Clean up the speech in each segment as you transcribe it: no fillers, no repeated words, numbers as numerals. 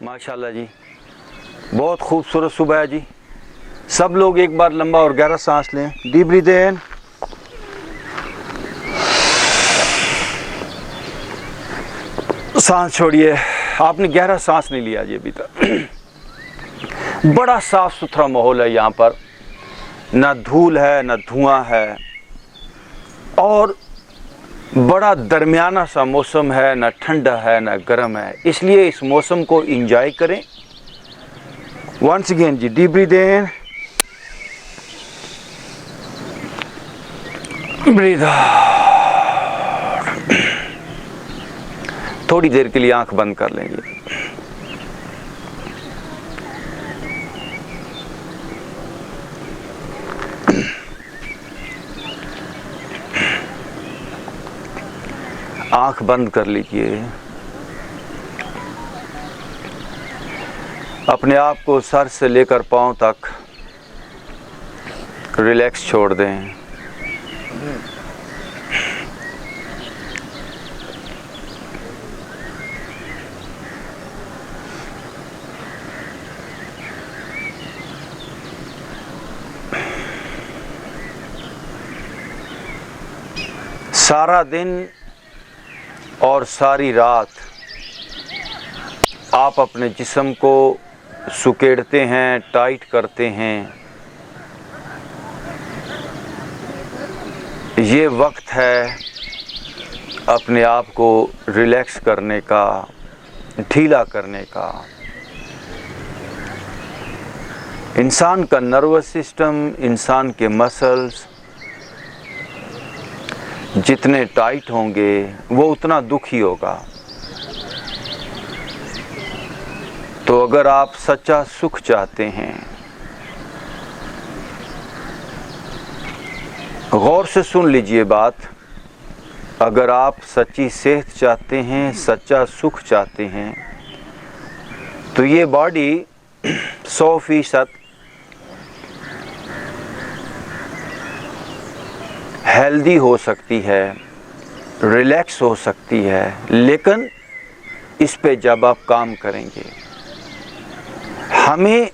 माशाल्लाह जी, बहुत खूबसूरत सुबह है जी। सब लोग एक बार लंबा और गहरा सांस लें। डीप ब्रीथ इन, सांस छोड़िए। आपने गहरा सांस नहीं लिया जी अभी तक। बड़ा साफ सुथरा माहौल है यहाँ पर, ना धूल है ना धुआं है, और बड़ा दरमियाना सा मौसम है, ना ठंडा है ना गर्म है। इसलिए इस मौसम को एंजॉय करें। Once again ji, deep breath in, breathe out. थोड़ी देर के लिए आंख बंद कर लें जी। आंख बंद कर लीजिए। अपने आप को सर से लेकर पांव तक रिलैक्स छोड़ दें। सारा दिन और सारी रात आप अपने जिस्म को सुकेड़ते हैं, टाइट करते हैं। ये वक्त है अपने आप को रिलैक्स करने का, ढीला करने का। इंसान का नर्वस सिस्टम, इंसान के मसल्स जितने टाइट होंगे वो उतना दुखी होगा। तो अगर आप सच्चा सुख चाहते हैं, गौर से सुन लीजिए बात, अगर आप सच्ची सेहत चाहते हैं, सच्चा सुख चाहते हैं, तो ये बॉडी 100% हेल्दी हो सकती है, रिलैक्स हो सकती है, लेकिन इस पे जब आप काम करेंगे, हमें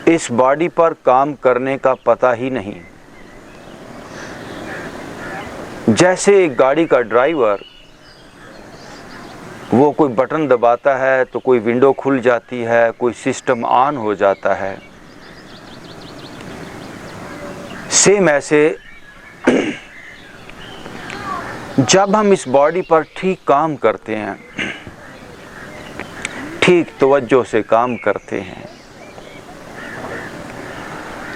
इस बॉडी पर काम करने का पता ही नहीं। जैसे एक गाड़ी का ड्राइवर, वो कोई बटन दबाता है तो कोई विंडो खुल जाती है, कोई सिस्टम ऑन हो जाता है। सेम ऐसे जब हम इस बॉडी पर ठीक काम करते हैं, ठीक तवज्जो से काम करते हैं,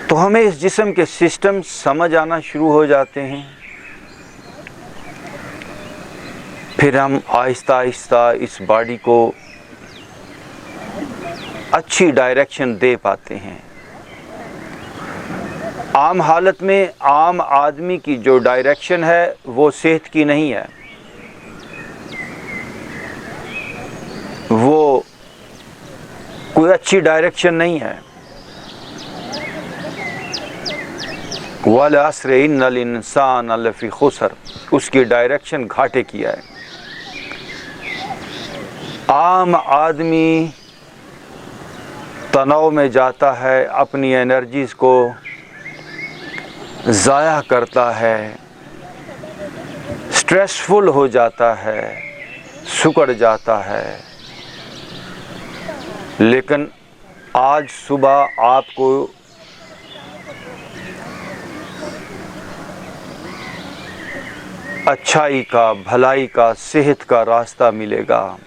तो हमें इस जिस्म के सिस्टम समझ आना शुरू हो जाते हैं। फिर हम आहिस्ता आहिस्ता इस बॉडी को अच्छी डायरेक्शन दे पाते हैं। आम हालत में आम आदमी की जो डायरेक्शन है वो सेहत की नहीं है, वो कोई अच्छी डायरेक्शन नहीं है। वल अस्र इन्नल इंसान लफी खुसर, उसकी डायरेक्शन घाटे की है। आम आदमी तनाव में जाता है, अपनी एनर्जीज को ज़ाया करता है, स्ट्रेसफुल हो जाता है, सुकड़ जाता है। लेकिन आज सुबह आपको अच्छाई का, भलाई का, सेहत का रास्ता मिलेगा।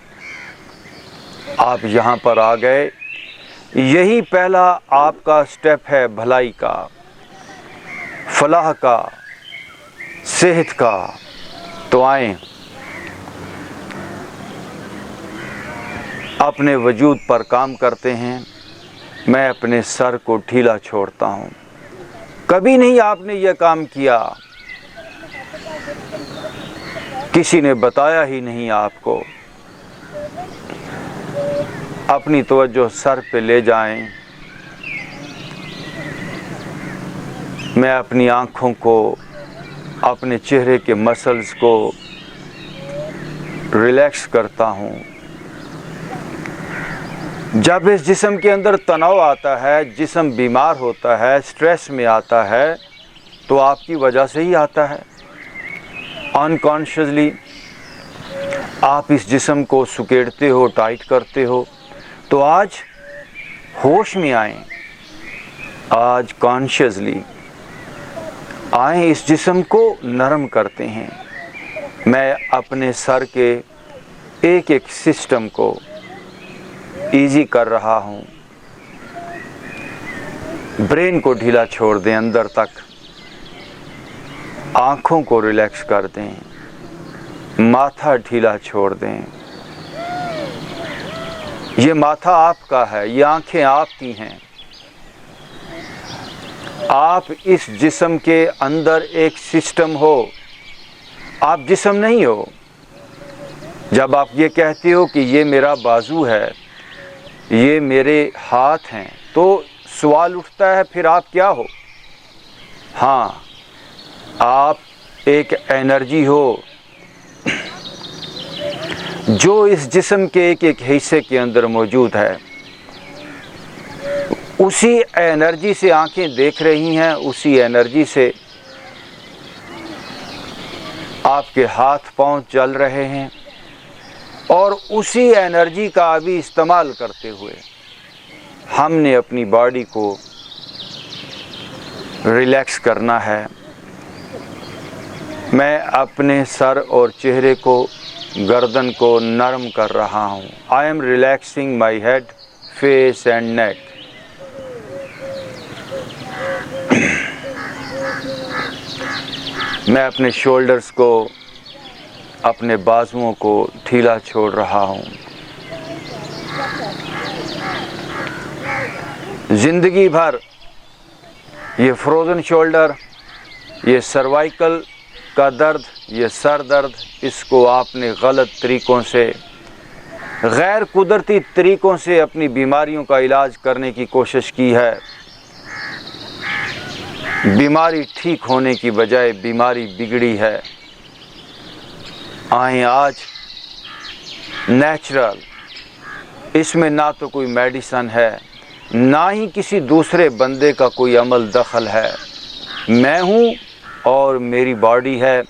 आप यहाँ पर आ गए, यही पहला आपका स्टेप है भलाई का, फलाह का, सेहत का। तो आएं, अपने वजूद पर काम करते हैं। मैं अपने सर को ढीला छोड़ता हूँ। कभी नहीं आपने यह काम किया, किसी ने बताया ही नहीं आपको। अपनी तवज्जो सर पे ले जाएं। मैं अपनी आँखों को, अपने चेहरे के मसल्स को रिलैक्स करता हूँ। जब इस जिस्म के अंदर तनाव आता है, जिस्म बीमार होता है, स्ट्रेस में आता है, तो आपकी वजह से ही आता है। अनकॉन्शियसली आप इस जिस्म को सुकेड़ते हो, टाइट करते हो। तो आज होश में आएं, आज कॉन्शियसली आएं, इस जिस्म को नरम करते हैं। मैं अपने सर के एक एक सिस्टम को इजी कर रहा हूँ। ब्रेन को ढीला छोड़ दें अंदर तक, आँखों को रिलैक्स कर दें, माथा ढीला छोड़ दें। ये माथा आपका है, ये आँखें आपकी हैं। आप इस जिस्म के अंदर एक सिस्टम हो, आप जिस्म नहीं हो। जब आप ये कहते हो कि ये मेरा बाजू है, ये मेरे हाथ हैं, तो सवाल उठता है फिर आप क्या हो? हाँ, आप एक एनर्जी हो जो इस जिस्म के एक एक हिस्से के अंदर मौजूद है। उसी एनर्जी से आंखें देख रही हैं, उसी एनर्जी से आपके हाथ पांव चल रहे हैं, और उसी एनर्जी का अभी इस्तेमाल करते हुए हमने अपनी बॉडी को रिलैक्स करना है। मैं अपने सर और चेहरे को, गर्दन को नरम कर रहा हूँ। I am relaxing my head, face and neck. मैं अपने शोल्डर्स को, अपने बाजुओं को ढीला छोड़ रहा हूँ। जिंदगी भर ये फ्रोज़न शोल्डर, ये सर्वाइकल का दर्द, ये सर दर्द, इसको आपने गलत तरीक़ों से, गैर कुदरती तरीक़ों से अपनी बीमारियों का इलाज करने की कोशिश की है। बीमारी ठीक होने की बजाय बीमारी बिगड़ी है। आए आज नेचुरल, इसमें ना तो कोई मेडिसन है, ना ही किसी दूसरे बंदे का कोई अमल दखल है। मैं हूँ और मेरी बॉडी है।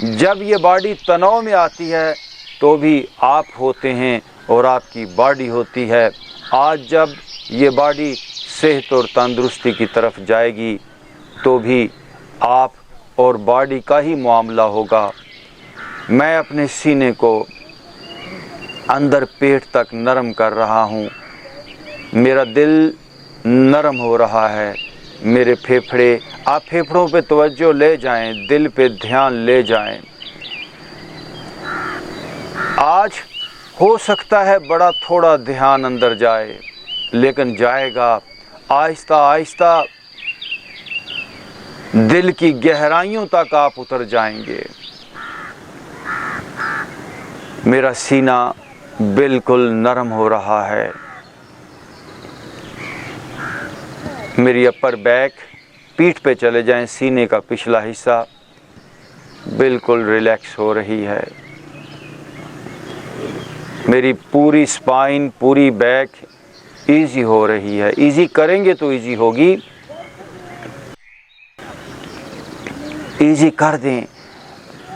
जब ये बॉडी तनाव में आती है तो भी आप होते हैं और आपकी बॉडी होती है। आज जब ये बॉडी सेहत और तंदुरुस्ती की तरफ जाएगी तो भी आप और बॉडी का ही मामला होगा। मैं अपने सीने को अंदर पेट तक नरम कर रहा हूँ। मेरा दिल नरम हो रहा है। मेरे फेफड़े, आप फेफड़ों पे तवज्जो ले जाएं, दिल पे ध्यान ले जाएं। आज हो सकता है बड़ा थोड़ा ध्यान अंदर जाए, लेकिन जाएगा। आहिस्ता आहिस्ता दिल की गहराइयों तक आप उतर जाएंगे। मेरा सीना बिल्कुल नरम हो रहा है। मेरी अपर बैक, पीठ पे चले जाएं, सीने का पिछला हिस्सा बिल्कुल रिलैक्स हो रही है। मेरी पूरी स्पाइन, पूरी बैक इजी हो रही है। इजी करेंगे तो इजी होगी। इजी कर दें।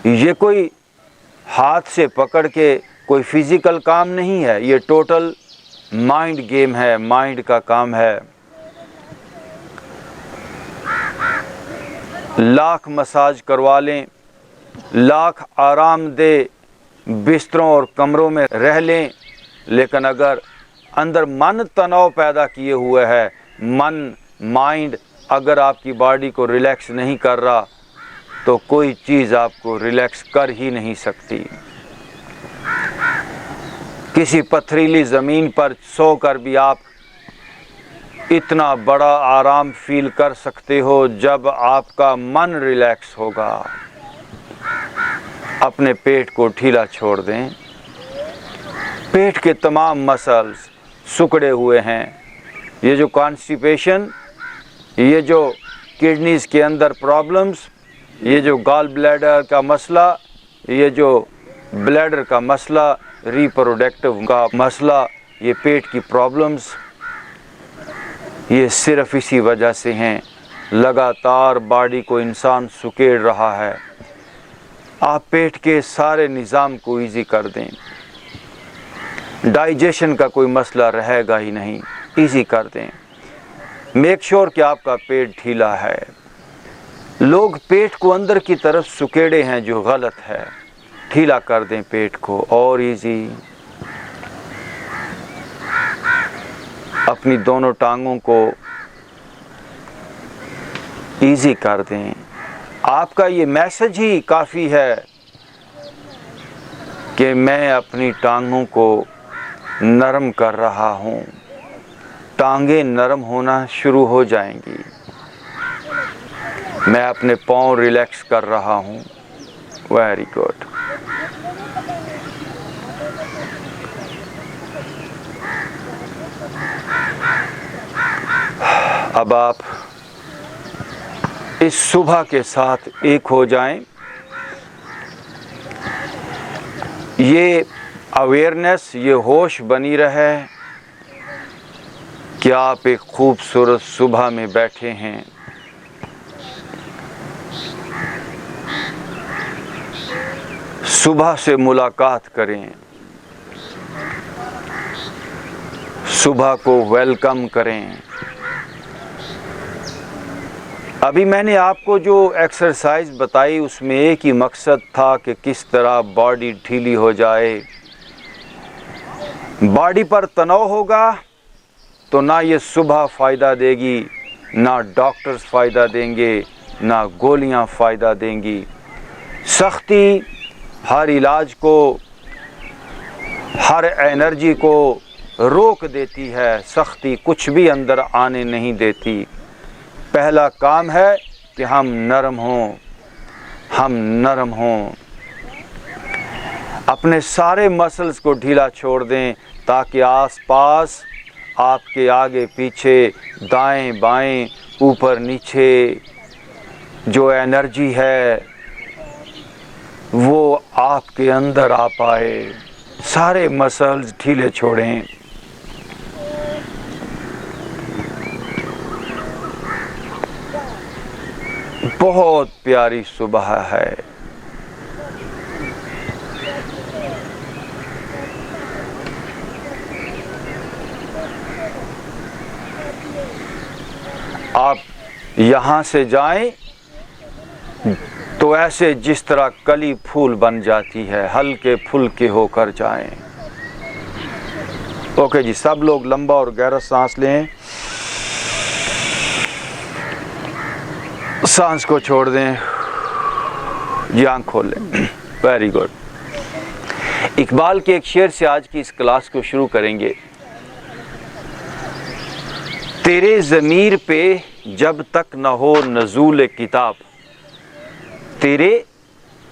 ये कोई हाथ से पकड़ के कोई फिजिकल काम नहीं है, ये टोटल माइंड गेम है, माइंड का काम है। लाख मसाज करवा लें, लाख आरामदेह बिस्तरों और कमरों में रह लें, लेकिन अगर अंदर मन तनाव पैदा किए हुए है, मन, माइंड अगर आपकी बॉडी को रिलैक्स नहीं कर रहा, तो कोई चीज़ आपको रिलैक्स कर ही नहीं सकती। किसी पथरीली ज़मीन पर सोकर भी आप इतना बड़ा आराम फील कर सकते हो जब आपका मन रिलैक्स होगा। अपने पेट को ढीला छोड़ दें। पेट के तमाम मसल्स सिकुड़े हुए हैं। ये जो कॉन्स्टिपेशन, ये जो किडनीज के अंदर प्रॉब्लम्स, ये जो गॉल ब्लैडर का मसला, ये जो ब्लैडर का मसला, रिप्रोडक्टिव का मसला, ये पेट की प्रॉब्लम्स, ये सिर्फ इसी वजह से हैं। लगातार बॉडी को इंसान सुकेड़ रहा है। आप पेट के सारे निज़ाम को इजी कर दें, डाइजेशन का कोई मसला रहेगा ही नहीं, इजी कर दें। मेक श्योर कि आपका पेट ढीला है। लोग पेट को अंदर की तरफ सुकेड़े हैं, जो गलत है। ढीला कर दें पेट को और इजी। अपनी दोनों टांगों को इजी कर दें। आपका ये मैसेज ही काफ़ी है कि मैं अपनी टांगों को नरम कर रहा हूँ। टांगें नरम होना शुरू हो जाएंगी। मैं अपने पाँव रिलैक्स कर रहा हूँ। Very good. अब आप इस सुबह के साथ एक हो जाएं। ये अवेयरनेस, ये होश बनी रहे कि आप एक खूबसूरत सुबह में बैठे हैं। सुबह से मुलाकात करें, सुबह को वेलकम करें। अभी मैंने आपको जो एक्सरसाइज बताई उसमें एक ही मकसद था कि किस तरह बॉडी ढीली हो जाए। बॉडी पर तनाव होगा तो ना ये सुबह फ़ायदा देगी, ना डॉक्टर्स फ़ायदा देंगे, ना गोलियां फ़ायदा देंगी। सख्ती हर इलाज को, हर एनर्जी को रोक देती है। सख्ती कुछ भी अंदर आने नहीं देती। पहला काम है कि हम नरम हों, हम नरम हों। अपने सारे मसल्स को ढीला छोड़ दें ताकि आसपास, आपके आगे पीछे, दाएं बाएं, ऊपर नीचे जो एनर्जी है वो आपके अंदर आ पाए। सारे मसल्स ढीले छोड़ें। बहुत प्यारी सुबह है। आप यहाँ से जाएं तो ऐसे जिस तरह कली फूल बन जाती है, हल्के फुल्के होकर जाएं। ओके जी, सब लोग लंबा और गहरा सांस लें। सांस को छोड़ दें, जी आँख खोल लें। Very good. इकबाल के एक शेर से आज की इस क्लास को शुरू करेंगे। तेरे ज़मीर पे जब तक न हो नज़ूल किताब, तेरे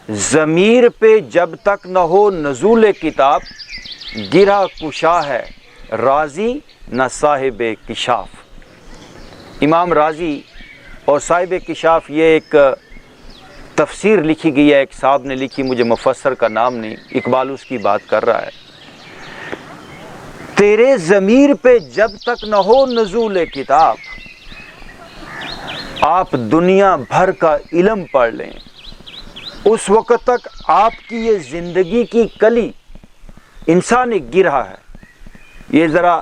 ज़मीर पे जब तक न हो नज़ूल किताब, गिरा कुशा है राज़ी न साहिब किशाफ। इमाम राज़ी और साहिब किशाफ, ये एक तफसीर लिखी गई है, एक साहब ने लिखी, मुझे मुफस्सर का नाम नहीं। इकबाल उसकी बात कर रहा है। तेरे ज़मीर पे जब तक न हो नज़ूल किताब, आप दुनिया भर का इल्म पढ़ लें, उस वक़्त तक आपकी ये ज़िंदगी की कली, इंसान एक गिरहा है। ये ज़रा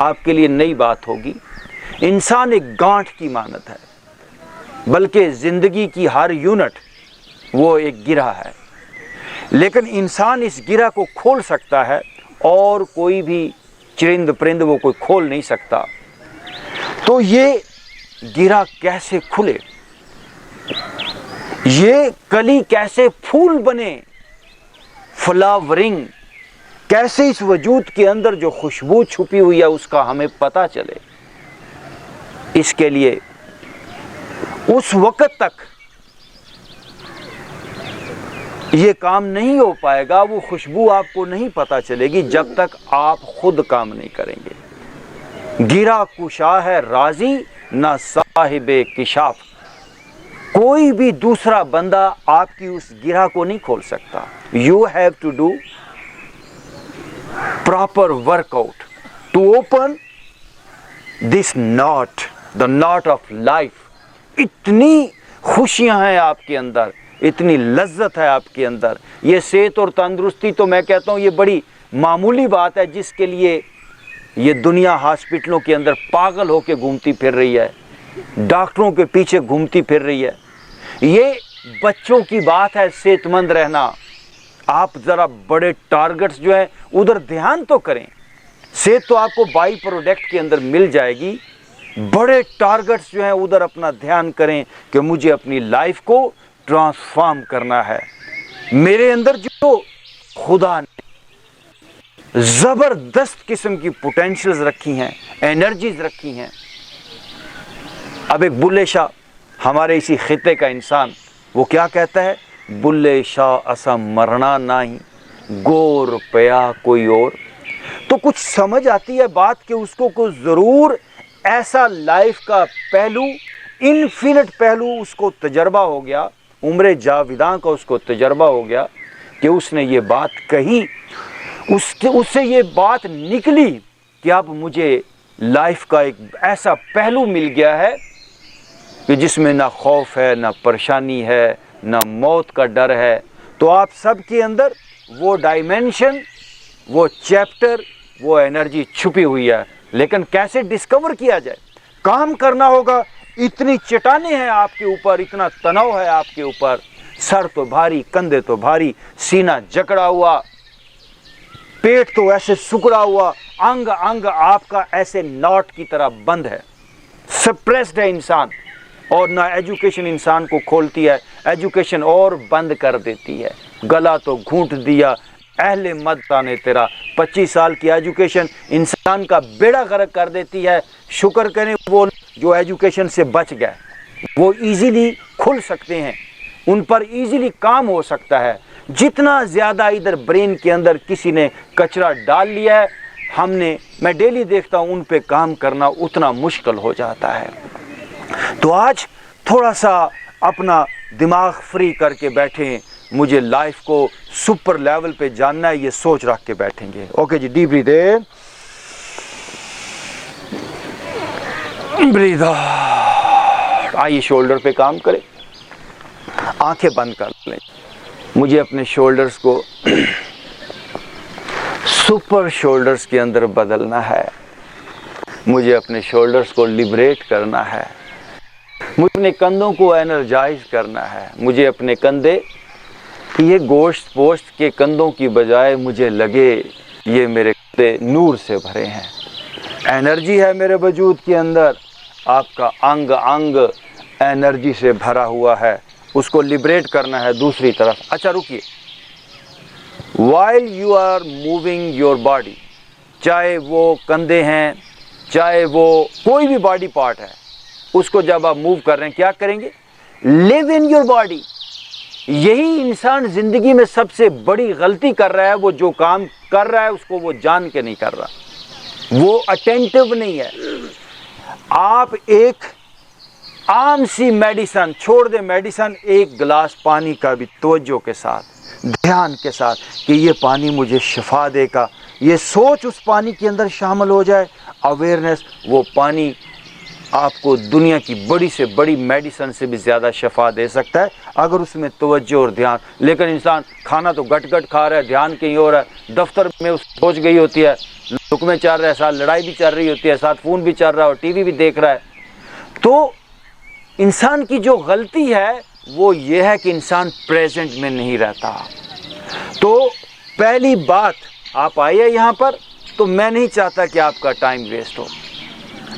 आपके लिए नई बात होगी। इंसान एक गांठ की मानत है, बल्कि ज़िंदगी की हर यूनिट वो एक गिरहा है। लेकिन इंसान इस गिरह को खोल सकता है और कोई भी चरिंद परिंद वो कोई खोल नहीं सकता। तो ये गिरह कैसे खुले, ये कली कैसे फूल बने, फ्लावरिंग कैसे इस वजूद के अंदर जो खुशबू छुपी हुई है उसका हमें पता चले, इसके लिए उस वक़्त तक ये काम नहीं हो पाएगा, वो खुशबू आपको नहीं पता चलेगी जब तक आप खुद काम नहीं करेंगे। गिरा कुशा है राजी ना साहिबे किशाफ। कोई भी दूसरा बंदा आपकी उस गिरा को नहीं खोल सकता। You have to do proper workout. To open this knot, the knot of life. इतनी खुशियां हैं आपके अंदर, इतनी लज्जत है आपके अंदर। ये सेहत और तंदुरुस्ती तो मैं कहता हूँ ये बड़ी मामूली बात है, जिसके लिए ये दुनिया हॉस्पिटलों के अंदर पागल होकर घूमती फिर रही है, डॉक्टरों के पीछे घूमती फिर रही है। ये बच्चों की बात है सेहतमंद रहना। आप ज़रा बड़े टारगेट्स जो है उधर ध्यान तो करें। सेहत तो आपको बाई प्रोडक्ट के अंदर मिल जाएगी, बड़े टारगेट्स जो हैं उधर अपना ध्यान करें कि मुझे अपनी लाइफ को ट्रांसफॉर्म करना है। मेरे अंदर जो खुदा ने जबरदस्त किस्म की पोटेंशियल्स रखी हैं, एनर्जीज रखी हैं। अब एक बुल्ले शाह, हमारे इसी खिते का इंसान, वो क्या कहता है, बुल्ले शाह असा मरना नहीं, गोर पया कोई और। तो कुछ समझ आती है बात कि उसको कुछ ज़रूर ऐसा लाइफ का पहलू, इनफिनिट पहलू उसको तजर्बा हो गया, उम्र जाविदां का उसको तजर्बा हो गया कि उसने ये बात कही, उससे ये बात निकली कि अब मुझे लाइफ का एक ऐसा पहलू मिल गया है कि जिसमें ना खौफ है, ना परेशानी है, ना मौत का डर है। तो आप सब के अंदर वो डायमेंशन, वो चैप्टर, वो एनर्जी छुपी हुई है। लेकिन कैसे डिस्कवर किया जाए, काम करना होगा। इतनी चट्टानें हैं आपके ऊपर, इतना तनाव है आपके ऊपर, सर तो भारी, कंधे तो भारी, सीना जकड़ा हुआ, पेट तो ऐसे सुकड़ा हुआ, अंग अंग आपका ऐसे नॉट की तरह बंद है, सप्रेस्ड है इंसान। और ना एजुकेशन इंसान को खोलती है, एजुकेशन और बंद कर देती है। गला तो घूंट दिया अहले मद्दा ने तेरा, 25 साल की एजुकेशन इंसान का बेड़ा गर्क कर देती है। शुक्र करें वो जो एजुकेशन से बच गए, वो इजीली खुल सकते हैं, उन पर इजीली काम हो सकता है। जितना ज़्यादा इधर ब्रेन के अंदर किसी ने कचरा डाल लिया है, मैं डेली देखता हूँ, उन पे काम करना उतना मुश्किल हो जाता है। तो आज थोड़ा सा अपना दिमाग फ्री करके बैठें, मुझे लाइफ को सुपर लेवल पे जानना है, ये सोच रख के बैठेंगे। Okay ji, deep breath in, breathe out. आइए शोल्डर पे काम करें, आंखें बंद कर लें। मुझे अपने शोल्डर्स को सुपर शोल्डर्स के अंदर बदलना है, मुझे अपने शोल्डर्स को लिबरेट करना है, मुझे अपने कंधों को एनर्जाइज करना है। मुझे अपने कंधे, ये गोश्त पोश्त के कंधों की बजाय मुझे लगे ये मेरे कंधे नूर से भरे हैं, एनर्जी है मेरे वजूद के अंदर। आपका अंग अंग एनर्जी से भरा हुआ है, उसको लिबरेट करना है दूसरी तरफ। अच्छा रुकिए, while you are moving your body, चाहे वो कंधे हैं, चाहे वो कोई भी बॉडी पार्ट है, उसको जब आप मूव कर रहे हैं क्या करेंगे, लिव इन योर बॉडी। यही इंसान जिंदगी में सबसे बड़ी गलती कर रहा है। वो जो काम कर रहा है उसको वो जान के नहीं कर रहा, वो अटेंटिव नहीं है। आप एक आम सी मेडिसन छोड़ दे, मेडिसन, एक गिलास पानी का भी तवज्जो के साथ, ध्यान के साथ कि ये पानी मुझे शिफा देगा, ये सोच उस पानी के अंदर शामिल हो जाए, अवेयरनेस, वो पानी आपको दुनिया की बड़ी से बड़ी मेडिसन से भी ज़्यादा शफा दे सकता है अगर उसमें तवज्जो और ध्यान। लेकिन इंसान खाना तो गट गट खा रहा है, ध्यान कहीं और है, दफ्तर में उस सोच गई होती है, हुक्में चल रहा है, साथ लड़ाई भी चल रही होती है, साथ फ़ोन भी चल रहा है और टीवी भी देख रहा है। तो इंसान की जो गलती है वो ये है कि इंसान प्रेजेंट में नहीं रहता। तो पहली बात, आप आइए यहाँ पर, तो मैं नहीं चाहता कि आपका टाइम वेस्ट हो,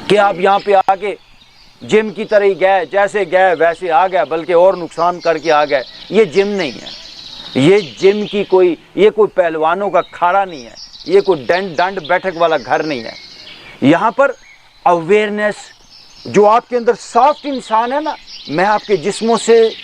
कि आप यहाँ पे आके जिम की तरह ही गए, जैसे गए वैसे आ गए, बल्कि और नुकसान करके आ गए। ये जिम नहीं है, ये जिम की कोई, ये कोई पहलवानों का अखाड़ा नहीं है, ये कोई दंड बैठक वाला घर नहीं है। यहाँ पर अवेयरनेस, जो आपके अंदर सॉफ्ट इंसान है ना, मैं आपके जिस्मों से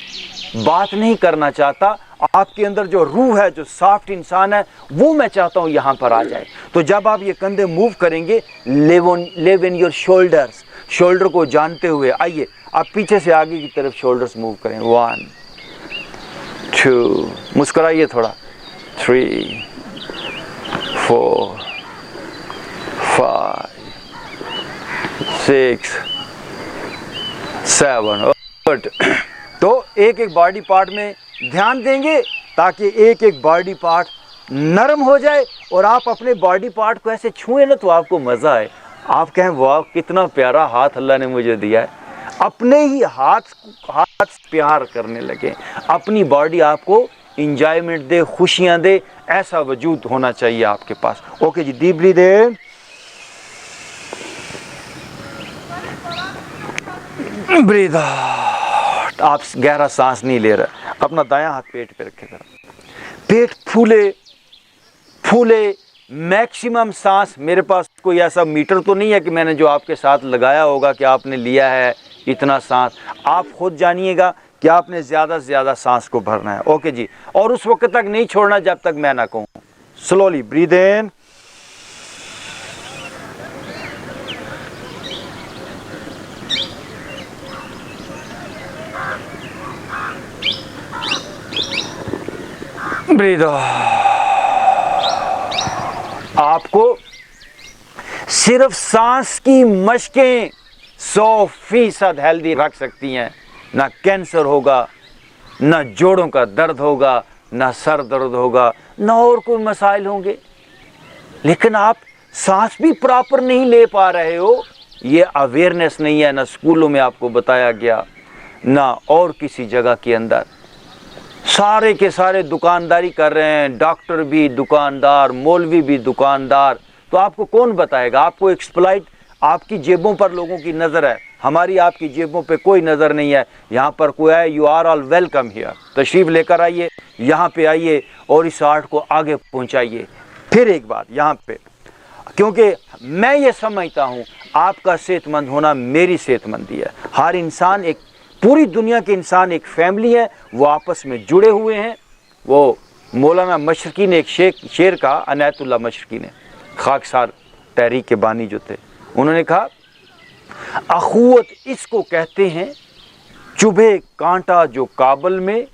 बात नहीं करना चाहता, आपके अंदर जो रूह है, जो सॉफ्ट इंसान है, वो मैं चाहता हूँ यहाँ पर आ जाए। तो जब आप ये कंधे मूव करेंगे, live in your shoulders, shoulder को जानते हुए आइए आप पीछे से आगे की तरफ शोल्डर्स मूव करें। 1 2, मुस्कुराइए थोड़ा, 3 4 5 6, 7। गुड। तो एक एक बॉडी पार्ट में ध्यान देंगे ताकि एक एक बॉडी पार्ट नरम हो जाए और आप अपने बॉडी पार्ट को ऐसे छुएं ना तो आपको मज़ा आए। आप कहें वाह कितना प्यारा हाथ अल्लाह ने मुझे दिया है। अपने ही हाथ से प्यार करने लगे। अपनी बॉडी आपको इंजॉयमेंट दे, खुशियां दे, ऐसा वजूद होना चाहिए आपके पास। Okay ji, deep breath in, breathe out. आप गहरा सांस नहीं ले रहे, अपना दायां हाथ पेट पे रखेगा, पेट फूले फूले, मैक्सिमम सांस। मेरे पास कोई ऐसा मीटर तो नहीं है कि मैंने जो आपके साथ लगाया होगा कि आपने लिया है इतना सांस। आप खुद जानिएगा कि आपने ज़्यादा से ज़्यादा सांस को भरना है। ओके जी, और उस वक्त तक नहीं छोड़ना जब तक मैं ना कहूँ। Slowly breathe in, breathe out. आपको सिर्फ सांस की मशकें 100% हेल्दी रख सकती हैं। ना कैंसर होगा, ना जोड़ों का दर्द होगा, ना सर दर्द होगा, ना और कोई मसाइल होंगे। लेकिन आप सांस भी प्रॉपर नहीं ले पा रहे हो, ये अवेयरनेस नहीं है। ना स्कूलों में आपको बताया गया, ना और किसी जगह के अंदर। सारे के सारे दुकानदारी कर रहे हैं, डॉक्टर भी दुकानदार, मौलवी भी दुकानदार। तो आपको कौन बताएगा? आपको एक्सप्लॉइट, आपकी जेबों पर लोगों की नज़र है, हमारी आपकी जेबों पे कोई नज़र नहीं है। यहाँ पर कोई है, you are all welcome here. तशरीफ़ लेकर आइए, यहाँ पे आइए और इस आर्ट को आगे पहुँचाइए। फिर एक बात यहाँ पे, क्योंकि मैं ये समझता हूँ आपका सेहतमंद होना मेरी सेहतमंदी है। हर इंसान, एक पूरी दुनिया के इंसान एक फैमिली है, वो आपस में जुड़े हुए हैं। वो मौलाना मशरकी ने एक शेर कहा, अनायतुल्लाह मशरकी ने, खाकसार तहरीक के बानी जो थे, उन्होंने कहा अखुवत इसको कहते हैं चुभे कांटा जो काबल में,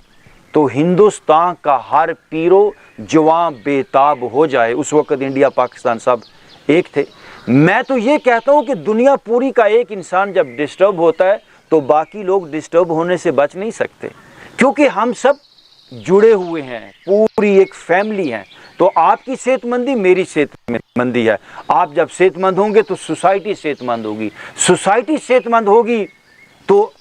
तो हिंदुस्तान का हर पीरो जवां बेताब हो जाए। उस वक़्त इंडिया पाकिस्तान सब एक थे। मैं तो ये कहता हूँ कि दुनिया पूरी का एक इंसान जब डिस्टर्ब होता है तो बाकी लोग डिस्टर्ब होने से बच नहीं सकते, क्योंकि हम सब जुड़े हुए हैं, पूरी एक फैमिली है। तो आपकी सेहतमंदी मेरी सेहतमंदी है। आप जब सेहतमंद होंगे तो सोसाइटी सेहतमंद होगी, सोसाइटी सेहतमंद होगी तो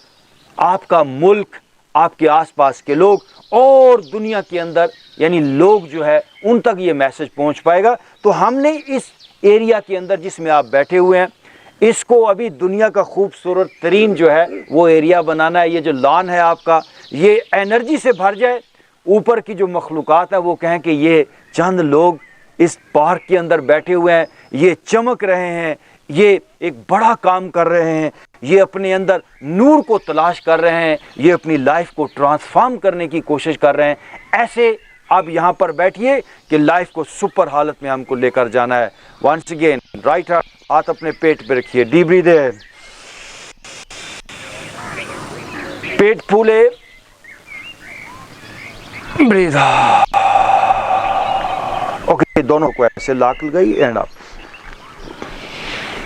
आपका मुल्क, आपके आसपास के लोग और दुनिया के अंदर यानी लोग जो है उन तक ये मैसेज पहुंच पाएगा। तो हमने इस एरिया के अंदर जिसमें आप बैठे हुए हैं, इसको अभी दुनिया का खूबसूरत तरीन जो है वो एरिया बनाना है। ये जो लॉन है आपका, ये एनर्जी से भर जाए। ऊपर की जो मखलूक़ात है वो कहें कि ये चंद लोग इस पार्क के अंदर बैठे हुए हैं, ये चमक रहे हैं, ये एक बड़ा काम कर रहे हैं, ये अपने अंदर नूर को तलाश कर रहे हैं, ये अपनी लाइफ को ट्रांसफॉर्म करने की कोशिश कर रहे हैं। ऐसे आप यहाँ पर बैठिए कि लाइफ को सुपर हालत में हमको लेकर जाना है। वंस अगेन, राइट हाथ अपने पेट पे रखिए, डीप ब्रीथ इन, पेट फूले, ब्रीथ आउट। ओके, दोनों को ऐसे लाक गई एंड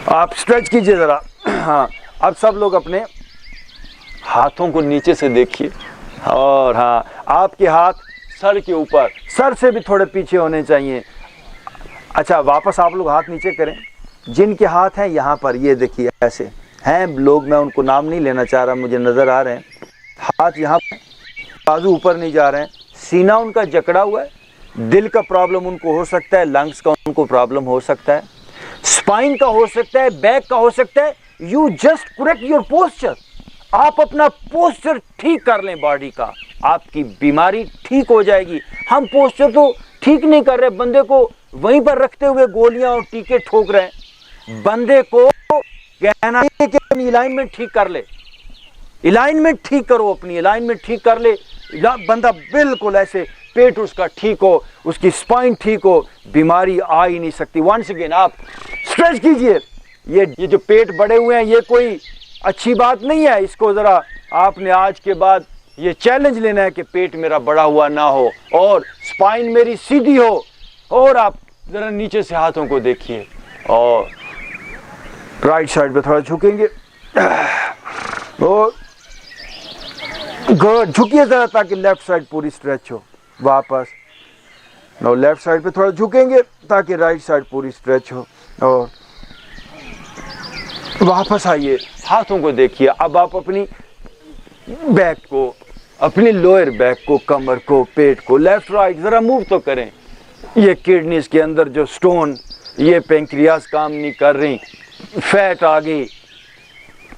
आप स्ट्रेच कीजिए जरा। हाँ, अब सब लोग अपने हाथों को नीचे से देखिए, और हाँ, आपके हाथ सर के ऊपर, सर से भी थोड़े पीछे होने चाहिए। अच्छा, वापस आप लोग हाथ नीचे करें। जिनके हाथ हैं यहाँ पर, ये देखिए ऐसे हैं लोग, मैं उनको नाम नहीं लेना चाह रहा, मुझे नज़र आ रहे हैं। हाथ यहाँ, बाजू ऊपर नहीं जा रहे हैं, सीना उनका जकड़ा हुआ है। दिल का प्रॉब्लम उनको हो सकता है, लंग्स का उनको प्रॉब्लम हो सकता है, स्पाइन का हो सकता है, बैक का हो सकता है। You just correct your posture. आप अपना पोस्चर ठीक कर लें बॉडी का, आपकी बीमारी ठीक हो जाएगी। हम पोस्चर तो ठीक नहीं कर रहे, बंदे को वहीं पर रखते हुए गोलियां और टीके ठोक रहे हैं। बंदे को कहना है कि अपनी अलाइनमेंट ठीक कर ले, अलाइनमेंट ठीक करो, अपनी अलाइनमेंट ठीक कर ले। बंदा बिल्कुल ऐसे, पेट उसका ठीक हो, उसकी स्पाइन ठीक हो, बीमारी आ ही नहीं सकती। वंस अगेन आप स्ट्रेच कीजिए। ये जो पेट बड़े हुए हैं, ये कोई अच्छी बात नहीं है। इसको ज़रा आपने आज के बाद ये चैलेंज लेना है कि पेट मेरा बड़ा हुआ ना हो और स्पाइन मेरी सीधी हो। और आप ज़रा नीचे से हाथों को देखिए, और राइट साइड पे थोड़ा झुकेंगे और गुड, झुकिए जरा ताकि लेफ्ट साइड पूरी स्ट्रेच हो। वापस नो, लेफ्ट साइड पे थोड़ा झुकेंगे ताकि राइट साइड पूरी स्ट्रेच हो और वापस आइए, हाथों को देखिए। अब आप अपनी बैक को, अपनी लोअर बैक को, कमर को, पेट को लेफ्ट राइट जरा मूव तो करें। ये किडनीज के अंदर जो स्टोन, ये पेंक्रियाज काम नहीं कर रही, फैट आ गई,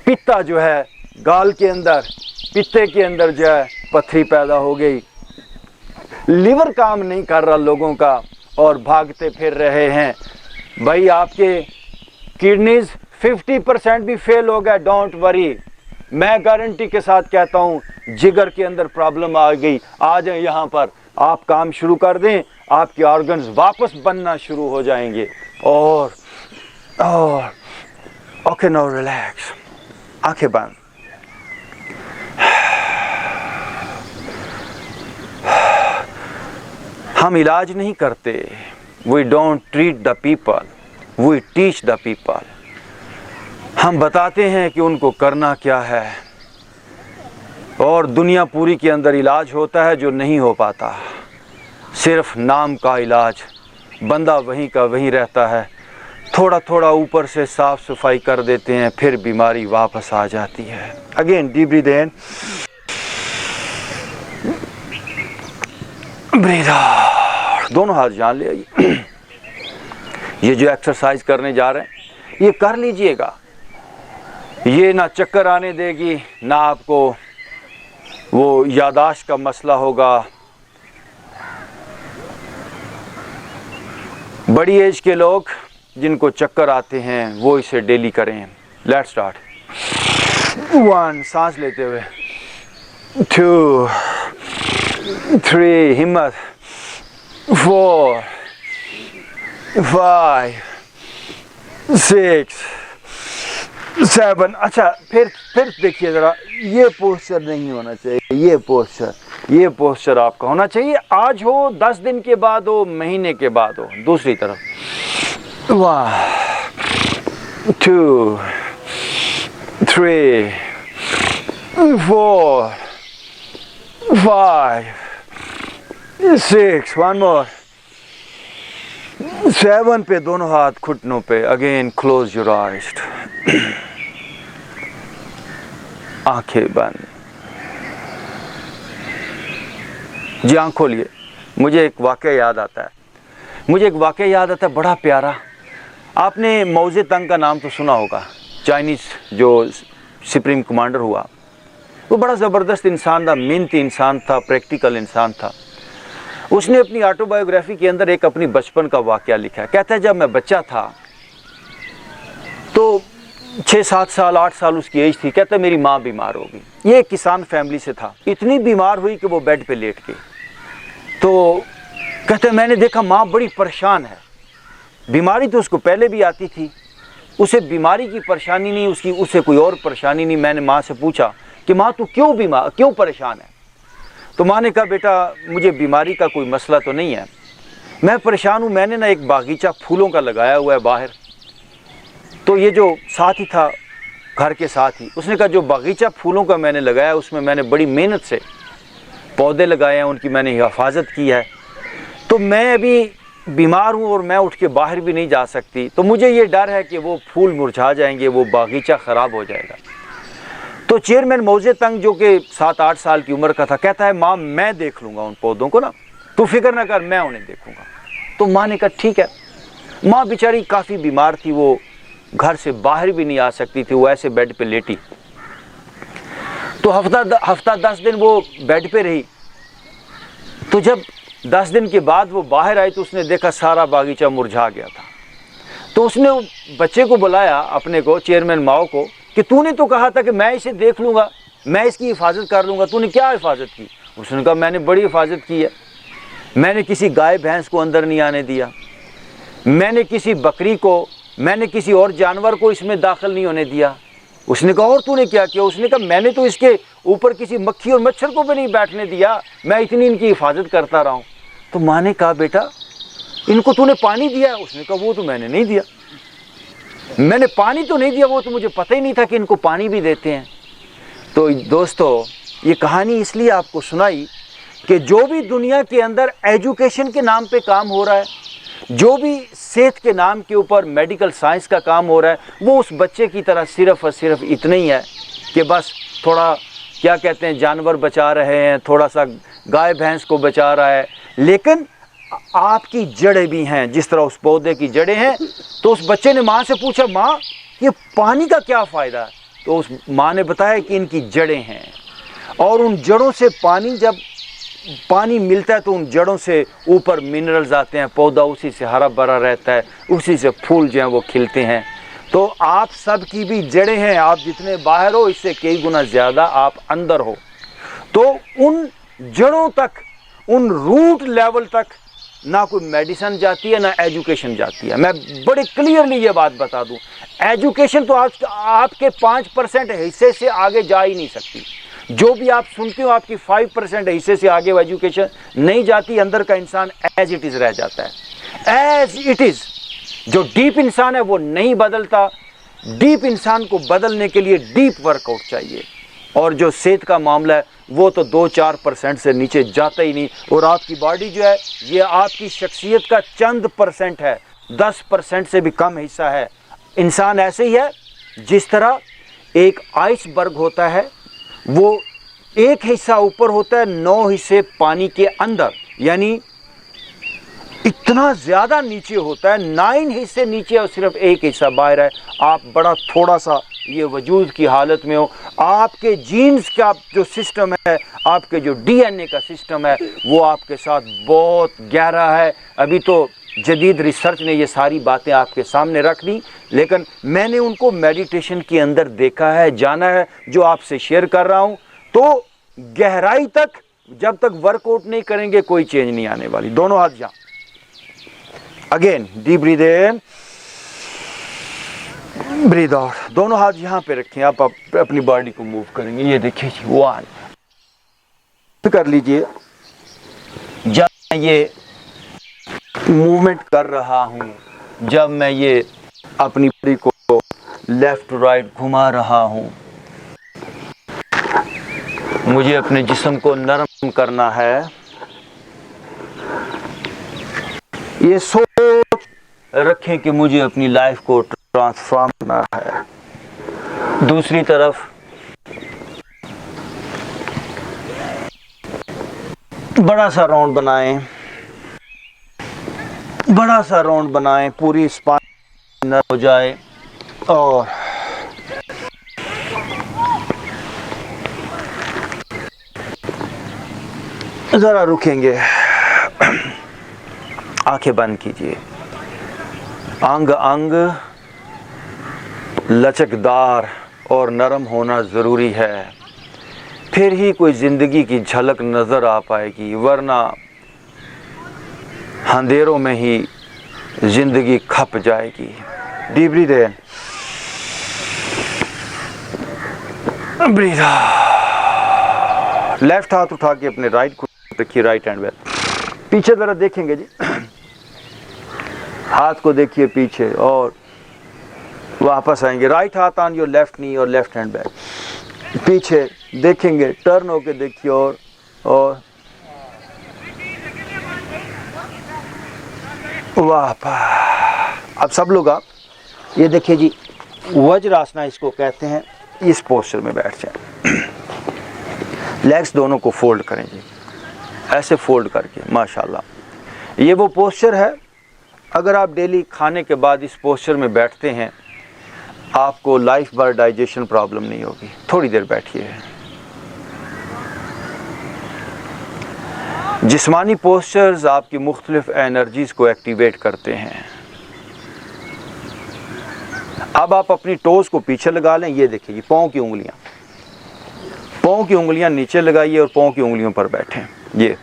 पित्ता जो है गाल के अंदर, पित्ते के अंदर जो है पथरी पैदा हो गई, लिवर काम नहीं कर रहा लोगों का और भागते फिर रहे हैं। भाई आपके किडनीज 50% भी फेल हो गए, डोंट वरी, मैं गारंटी के साथ कहता हूँ जिगर के अंदर प्रॉब्लम आ गई, आ जाए यहाँ पर, आप काम शुरू कर दें, आपके ऑर्गन्स वापस बनना शुरू हो जाएंगे। और ओके, नो रिलैक्स, आंखें बंद। हम इलाज नहीं करते, we don't treat the people, we teach the people. हम बताते हैं कि उनको करना क्या है, और दुनिया पूरी के अंदर इलाज होता है जो नहीं हो पाता, सिर्फ नाम का इलाज, बंदा वहीं का वहीं रहता है, थोड़ा थोड़ा ऊपर से साफ सफाई कर देते हैं, फिर बीमारी वापस आ जाती है। Again deep breathe in, breathe out, दोनों हाथ जान ले आइए। ये जो एक्सरसाइज करने जा रहे हैं ये कर लीजिएगा, ये ना चक्कर आने देगी, ना आपको वो यादाश्त का मसला होगा। बड़ी एज के लोग जिनको चक्कर आते हैं वो इसे डेली करें। Let's start. 1, सांस लेते हुए, 2, 3, हिम्मत, 4, 5, 6, 7। अच्छा, फिर देखिए जरा, ये पोस्चर नहीं होना चाहिए, ये पोस्चर आपका होना चाहिए। आज हो, 10 दिन के बाद हो, महीने के बाद हो। दूसरी तरफ, 1, 2, 3, 4, 5, 6, 1 मोर, 7 पे दोनों हाथ घुटनों पे। अगेन क्लोज योर आइज, आंखें बंद। जी आंख खोलिए। मुझे एक वाक़या याद आता है, बड़ा प्यारा। आपने माओ ज़ेडुंग का नाम तो सुना होगा, चाइनीज़ जो सुप्रीम कमांडर हुआ। वो बड़ा ज़बरदस्त इंसान था, मेहनती इंसान था, प्रैक्टिकल इंसान था। उसने अपनी ऑटोबायोग्राफी के अंदर एक अपनी बचपन का वाक़या लिखा है। कहता है, जब मैं बच्चा था तो 6-7 साल 8 साल उसकी एज थी। कहता है मेरी माँ बीमार हो गई। ये एक किसान फैमिली से था। इतनी बीमार हुई कि वो बेड पे लेट गई। तो कहते हैं मैंने देखा माँ बड़ी परेशान है। बीमारी तो उसको पहले भी आती थी, उसे बीमारी की परेशानी नहीं, उसे कोई और परेशानी नहीं। मैंने माँ से पूछा कि माँ तू क्यों परेशान है? तो माँ ने कहा बेटा मुझे बीमारी का कोई मसला तो नहीं है, मैं परेशान हूँ। मैंने ना एक बागीचा फूलों का लगाया हुआ है बाहर। तो ये जो साथ ही था, घर के साथ ही, उसने कहा जो बागीचा फूलों का मैंने लगाया उसमें मैंने बड़ी मेहनत से पौधे लगाए हैं, उनकी मैंने हिफाजत की है। तो मैं अभी बीमार हूँ और मैं उठ के बाहर भी नहीं जा सकती, तो मुझे ये डर है कि वो फूल मुरझा जाएंगे, वो बागीचा ख़राब हो जाएगा। तो चेयरमैन माओ ज़ेडुंग जो कि 7-8 साल की उम्र का था, कहता है माँ मैं देख लूँगा उन पौधों को ना, तू फिक्र ना कर, मैं उन्हें देखूँगा। तो माँ ने कहा ठीक है। माँ बेचारी काफ़ी बीमार थी, वो घर से बाहर भी नहीं आ सकती थी, वो ऐसे बेड पे लेटी। तो हफ्ता 10 दिन वो बेड पे रही। तो जब 10 दिन के बाद वो बाहर आई तो उसने देखा सारा बागीचा मुरझा गया था। तो उसने बच्चे को बुलाया अपने को, चेयरमैन माओ को, कि तूने तो कहा था कि मैं इसे देख लूँगा, मैं इसकी हिफाजत कर लूँगा, तूने क्या हिफाजत की? उसने कहा मैंने बड़ी हिफाजत की है। मैंने किसी गाय भैंस को अंदर नहीं आने दिया, मैंने किसी बकरी को, मैंने किसी और जानवर को इसमें दाखिल नहीं होने दिया। उसने कहा और तूने क्या किया? उसने कहा मैंने तो इसके ऊपर किसी मक्खी और मच्छर को भी नहीं बैठने दिया, मैं इतनी इनकी हिफाजत करता रहा हूँ। तो माँ ने कहा बेटा इनको तूने पानी दिया? उसने कहा वो तो मैंने नहीं दिया। मैंने पानी तो नहीं दिया, वो तो मुझे पता ही नहीं था कि इनको पानी भी देते हैं। तो दोस्तों, ये कहानी इसलिए आपको सुनाई कि जो भी दुनिया के अंदर एजुकेशन के नाम पे काम हो रहा है, जो भी सेहत के नाम के ऊपर मेडिकल साइंस का काम हो रहा है, वो उस बच्चे की तरह सिर्फ और सिर्फ इतना ही है कि बस थोड़ा क्या कहते हैं जानवर बचा रहे हैं, थोड़ा सा गाय भैंस को बचा रहा है। लेकिन आपकी जड़ें भी हैं, जिस तरह उस पौधे की जड़ें हैं। तो उस बच्चे ने माँ से पूछा, माँ ये पानी का क्या फ़ायदा है? तो उस माँ ने बताया कि इनकी जड़ें हैं, और उन जड़ों से जब पानी मिलता है तो उन जड़ों से ऊपर मिनरल्स आते हैं, पौधा उसी से हरा भरा रहता है, उसी से फूल जो हैं वो खिलते हैं। तो आप सब की भी जड़ें हैं, आप जितने बाहर हो इससे कई गुना ज़्यादा आप अंदर हो। तो उन जड़ों तक, उन रूट लेवल तक ना कोई मेडिसिन जाती है ना एजुकेशन जाती है। मैं बड़े क्लियरली ये बात बता दूं, एजुकेशन तो आपके 5% हिस्से से आगे जा ही नहीं सकती। जो भी आप सुनते हो आपकी 5% हिस्से से आगे वो एजुकेशन नहीं जाती। अंदर का इंसान एज इट इज़ रह जाता है, एज इट इज़। जो डीप इंसान है वो नहीं बदलता। डीप इंसान को बदलने के लिए डीप वर्कआउट चाहिए, और जो सेहत का मामला है वो तो 2-4% से नीचे जाता ही नहीं। और आपकी बॉडी जो है ये आपकी शख्सियत का चंद % है, 10% से भी कम हिस्सा है। इंसान ऐसे ही है जिस तरह एक आइसबर्ग होता है, वो एक हिस्सा ऊपर होता है, 9 हिस्से पानी के अंदर, यानी इतना ज़्यादा नीचे होता है, 9 हिस्से नीचे और सिर्फ एक हिस्सा बाहर है। आप बड़ा थोड़ा सा ये वजूद की हालत में हो। आपके जीन्स का जो सिस्टम है, आपके जो DNA का सिस्टम है, वो आपके साथ बहुत गहरा है। अभी तो जदीद रिसर्च ने ये सारी बातें आपके सामने रख दी, लेकिन मैंने उनको मेडिटेशन के अंदर देखा है, जाना है, जो आपसे शेयर कर रहा हूँ। तो गहराई तक जब तक वर्कआउट नहीं करेंगे कोई चेंज नहीं आने वाली। दोनों हाथ यहाँ, again deep breathe in, breathe out. दोनों हाथ यहाँ पे रखें। आप अपनी बॉडी को मूव करेंगे। ये देखिए जी, 1 कर लीजिए। जब मैं ये मूवमेंट कर रहा हूँ, जब मैं ये अपनी बॉडी को लेफ्ट राइट घुमा रहा हूँ, मुझे अपने जिस्म को नरम करना है। ये सोच रखें कि मुझे अपनी लाइफ को ट्रांसफॉर्म करना है। दूसरी तरफ बड़ा सा राउंड बनाएं, बड़ा सा राउंड बनाएं, पूरी स्पाइन नरम हो जाए। और ज़रा रुकेंगे, आंखें बंद कीजिए। अंग अंग लचकदार और नरम होना ज़रूरी है, फिर ही कोई ज़िंदगी की झलक नज़र आ पाएगी, वरना अंधेरों में ही ज़िंदगी खप जाएगी। Deep breath in, breathe out. Left हाथ उठा के अपने राइट को रखिए, राइट हैंड में पीछे ज़रा देखेंगे जी, हाथ को देखिए पीछे और वापस आएंगे। राइट हाथ ऑन योर लेफ्ट नी और लेफ्ट हैंड बैक, पीछे देखेंगे, टर्न होके देखिए और वापस। अब सब लोग आप ये देखिए जी, वज्रासना इसको कहते हैं। इस पोस्चर में बैठ जाए, लेग्स दोनों को फोल्ड करें जी, ऐसे फोल्ड करके। माशाल्लाह, ये वो पोस्चर है, अगर आप डेली खाने के बाद इस पोस्चर में बैठते हैं आपको लाइफ भर डाइजेशन प्रॉब्लम नहीं होगी। थोड़ी देर बैठिए। जिस्मानी पोस्चर्स आपकी मुख्तलिफ एनर्जीज को एक्टिवेट करते हैं। अब आप अपनी टोज को पीछे लगा लें। ये देखिए, पाँव की उंगलियां, पाँव की उंगलियां नीचे लगाइए और पाँव की उंगलियों पर बैठें। ये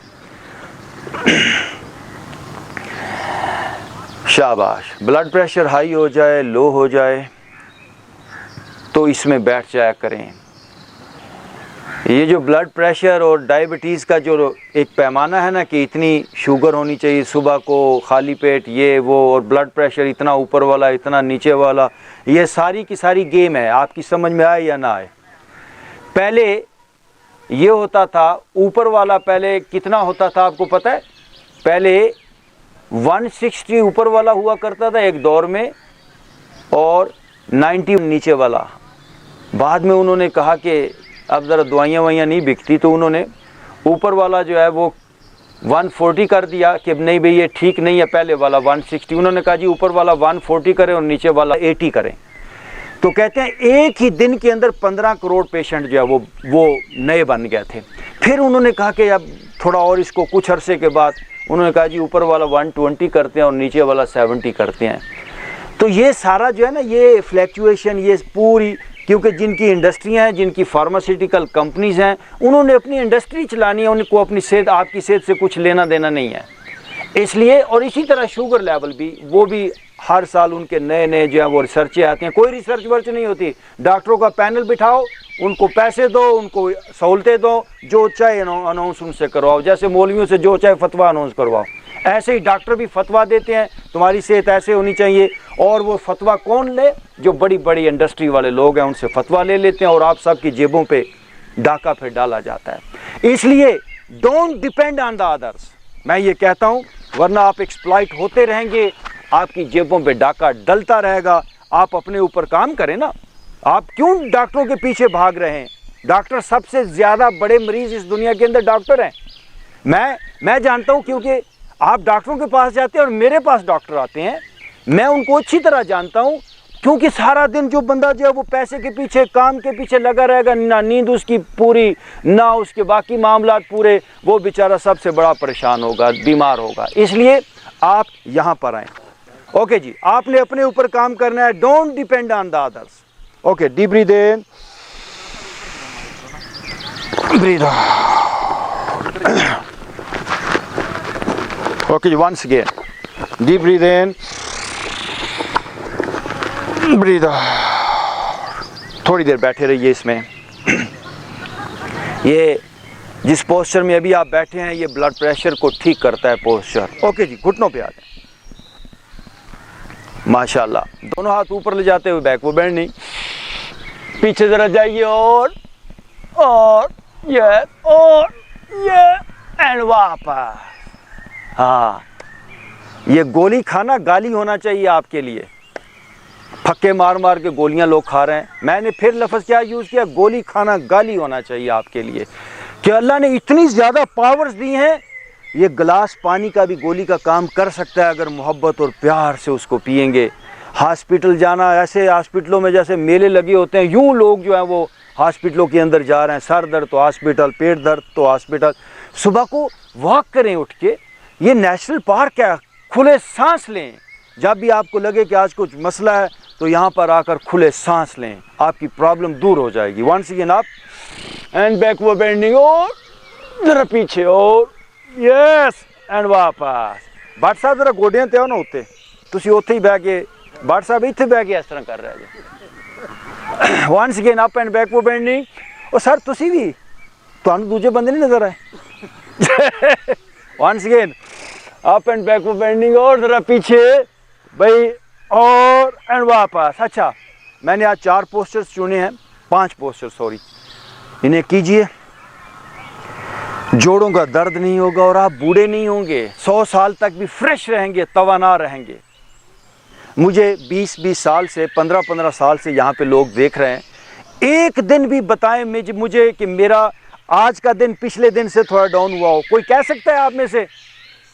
शाबाश। ब्लड प्रेशर हाई हो जाए, लो हो जाए तो इसमें बैठ जाया करें। ये जो ब्लड प्रेशर और डायबिटीज़ का जो एक पैमाना है ना कि इतनी शुगर होनी चाहिए सुबह को, खाली पेट, ये वो, और ब्लड प्रेशर इतना ऊपर वाला इतना नीचे वाला, ये सारी की सारी गेम है। आपकी समझ में आए या ना आए। पहले ये होता था ऊपर वाला, पहले कितना होता था आपको पता है? पहले 160 ऊपर वाला हुआ करता था एक दौर में और 90 नीचे वाला। बाद में उन्होंने कहा कि अब ज़रा दवाइयाँ ववाइयाँ नहीं बिकती, तो उन्होंने ऊपर वाला जो है वो 140 कर दिया कि नहीं भाई ये ठीक नहीं है, पहले वाला 160। उन्होंने कहा जी ऊपर वाला 140 करें और नीचे वाला 80 करें। तो कहते हैं एक ही दिन के अंदर 15 करोड़ पेशेंट जो है वो नए बन गए थे। फिर उन्होंने कहा कि अब थोड़ा और इसको, कुछ अरसे के बाद उन्होंने कहा जी ऊपर वाला 120 करते हैं और नीचे वाला 70 करते हैं। तो ये सारा जो है ना, ये फ्लैक्चुएशन, ये पूरी, क्योंकि जिनकी इंडस्ट्रियां हैं, जिनकी फार्मास्यूटिकल कंपनीज हैं, उन्होंने अपनी इंडस्ट्री चलानी है, उनको अपनी सेहत, आपकी सेहत से कुछ लेना देना नहीं है इसलिए। और इसी तरह शुगर लेवल भी, वो भी हर साल उनके नए नए जो है वो रिसर्चें आती हैं। कोई रिसर्च वर्च नहीं होती, डॉक्टरों का पैनल बिठाओ, उनको पैसे दो, उनको सहूलतें दो, जो चाहे अनाउंस उनसे करवाओ, जैसे मौलवियों से जो चाहे फतवा अनाउंस करवाओ, ऐसे ही डॉक्टर भी फतवा देते हैं तुम्हारी सेहत ऐसे होनी चाहिए। और वो फतवा कौन ले? जो बड़ी बड़ी इंडस्ट्री वाले लोग हैं, उनसे फतवा ले लेते हैं और आप सबकी जेबों पे डाका फिर डाला जाता है। इसलिए don't depend on the others, मैं ये कहता हूँ, वरना आप एक्सप्लॉइट होते रहेंगे, आपकी जेबों पे डाका डलता रहेगा। आप अपने ऊपर काम करें ना। आप क्यों डॉक्टरों के पीछे भाग रहे हैं? डॉक्टर, सबसे ज़्यादा बड़े मरीज इस दुनिया के अंदर डॉक्टर हैं। मैं जानता हूँ, क्योंकि आप डॉक्टरों के पास जाते हैं और मेरे पास डॉक्टर आते हैं, मैं उनको अच्छी तरह जानता हूँ। क्योंकि सारा दिन जो बंदा जो है वो पैसे के पीछे, काम के पीछे लगा रहेगा, ना नींद उसकी पूरी, ना उसके बाकी मामलात पूरे, वो बेचारा सबसे बड़ा परेशान होगा, बीमार होगा। इसलिए आप यहाँ पर आएँ। ओके जी, आपने अपने ऊपर काम करना है, don't depend on the others. Okay, deep breathe in, breathe out. Okay जी, once again deep breathe in, breathe out. थोड़ी देर बैठे रहिए इसमें। ये जिस पोस्चर में अभी आप बैठे हैं, ये ब्लड प्रेशर को ठीक करता है पोस्चर। ओके जी, घुटनों पे आ जाए। माशाल्लाह, दोनों हाथ ऊपर ले जाते हुए, बैक वो बैंड नहीं, पीछे जरा जाइए, और ये एंड वापस। हाँ, ये गोली खाना गाली होना चाहिए आपके लिए। फक्के मार मार के गोलियां लोग खा रहे हैं। मैंने फिर लफ्ज़ क्या यूज़ किया? गोली खाना गाली होना चाहिए आपके लिए, कि अल्लाह ने इतनी ज़्यादा पावर्स दी हैं। ये गिलास पानी का भी गोली का काम कर सकता है अगर मोहब्बत और प्यार से उसको पिएंगे। हॉस्पिटल जाना, ऐसे हॉस्पिटलों में जैसे मेले लगे होते हैं, यूं लोग जो हैं वो हॉस्पिटलों के अंदर जा रहे हैं। सर दर्द तो हॉस्पिटल, पेट दर्द तो हॉस्पिटल। सुबह को वॉक करें उठ के, ये नेशनल पार्क है, खुले सांस लें। जब भी आपको लगे कि आज कुछ मसला है, तो यहाँ पर आकर खुले सांस लें, आपकी प्रॉब्लम दूर हो जाएगी। वंस अगेन आप एंड बैकवर्ड बेंडिंग, और जरा पीछे, और यस एंड वापस। भट्ट साहब जरा गोडियां ते आओ ना उत्ते, तुसी उत्थे ही बह के, भट्ट साहब इत्थे बह के इस तरह कर रहे जी। Once again up and backward bending. और सर तुसी भी, तुहानू दूजे बंदे नहीं नजर आए? Once again up and backward bending, और जरा पीछे भाई, और एंड वापस। अच्छा, मैंने आज 4 पोस्चर्स चुने हैं, 5 पोस्चर सॉरी, इन्हें कीजिए। जोड़ों का दर्द नहीं होगा और आप बूढ़े नहीं होंगे, 100 साल तक भी फ्रेश रहेंगे, तवाना रहेंगे। मुझे 20-20 साल से, 15-15 साल से यहाँ पे लोग देख रहे हैं। एक दिन भी बताएं मुझे कि मेरा आज का दिन पिछले दिन से थोड़ा डाउन हुआ हो। कोई कह सकता है आप में से?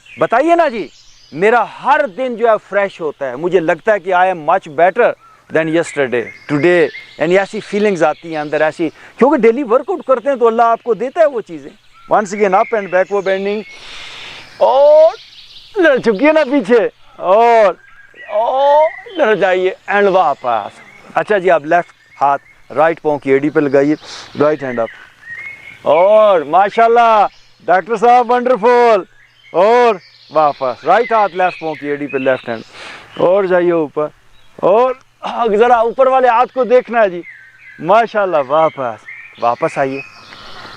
बताइए ना जी। मेरा हर दिन जो है फ्रेश होता है, मुझे लगता है कि I am much better than yesterday today, यानी ऐसी फीलिंग्स आती हैं अंदर ऐसी, क्योंकि डेली वर्कआउट करते हैं तो अल्लाह आपको देता है वो चीज़ें। Once again up and backward bending, और झुकिए ना पीछे, और इधर जाइए एंड वापस। अच्छा जी, आप लेफ्ट हाथ राइट पाँव की एड़ी पे लगाइए, राइट हैंड अप, और माशाल्लाह डॉक्टर साहब वंडरफुल, और वापस राइट हाथ लेफ्ट पाँव की एड़ी पे, लेफ्ट हैंड, और जाइए ऊपर, और ज़रा ऊपर वाले हाथ को देखना है जी, माशाल्लाह। वापस आइए,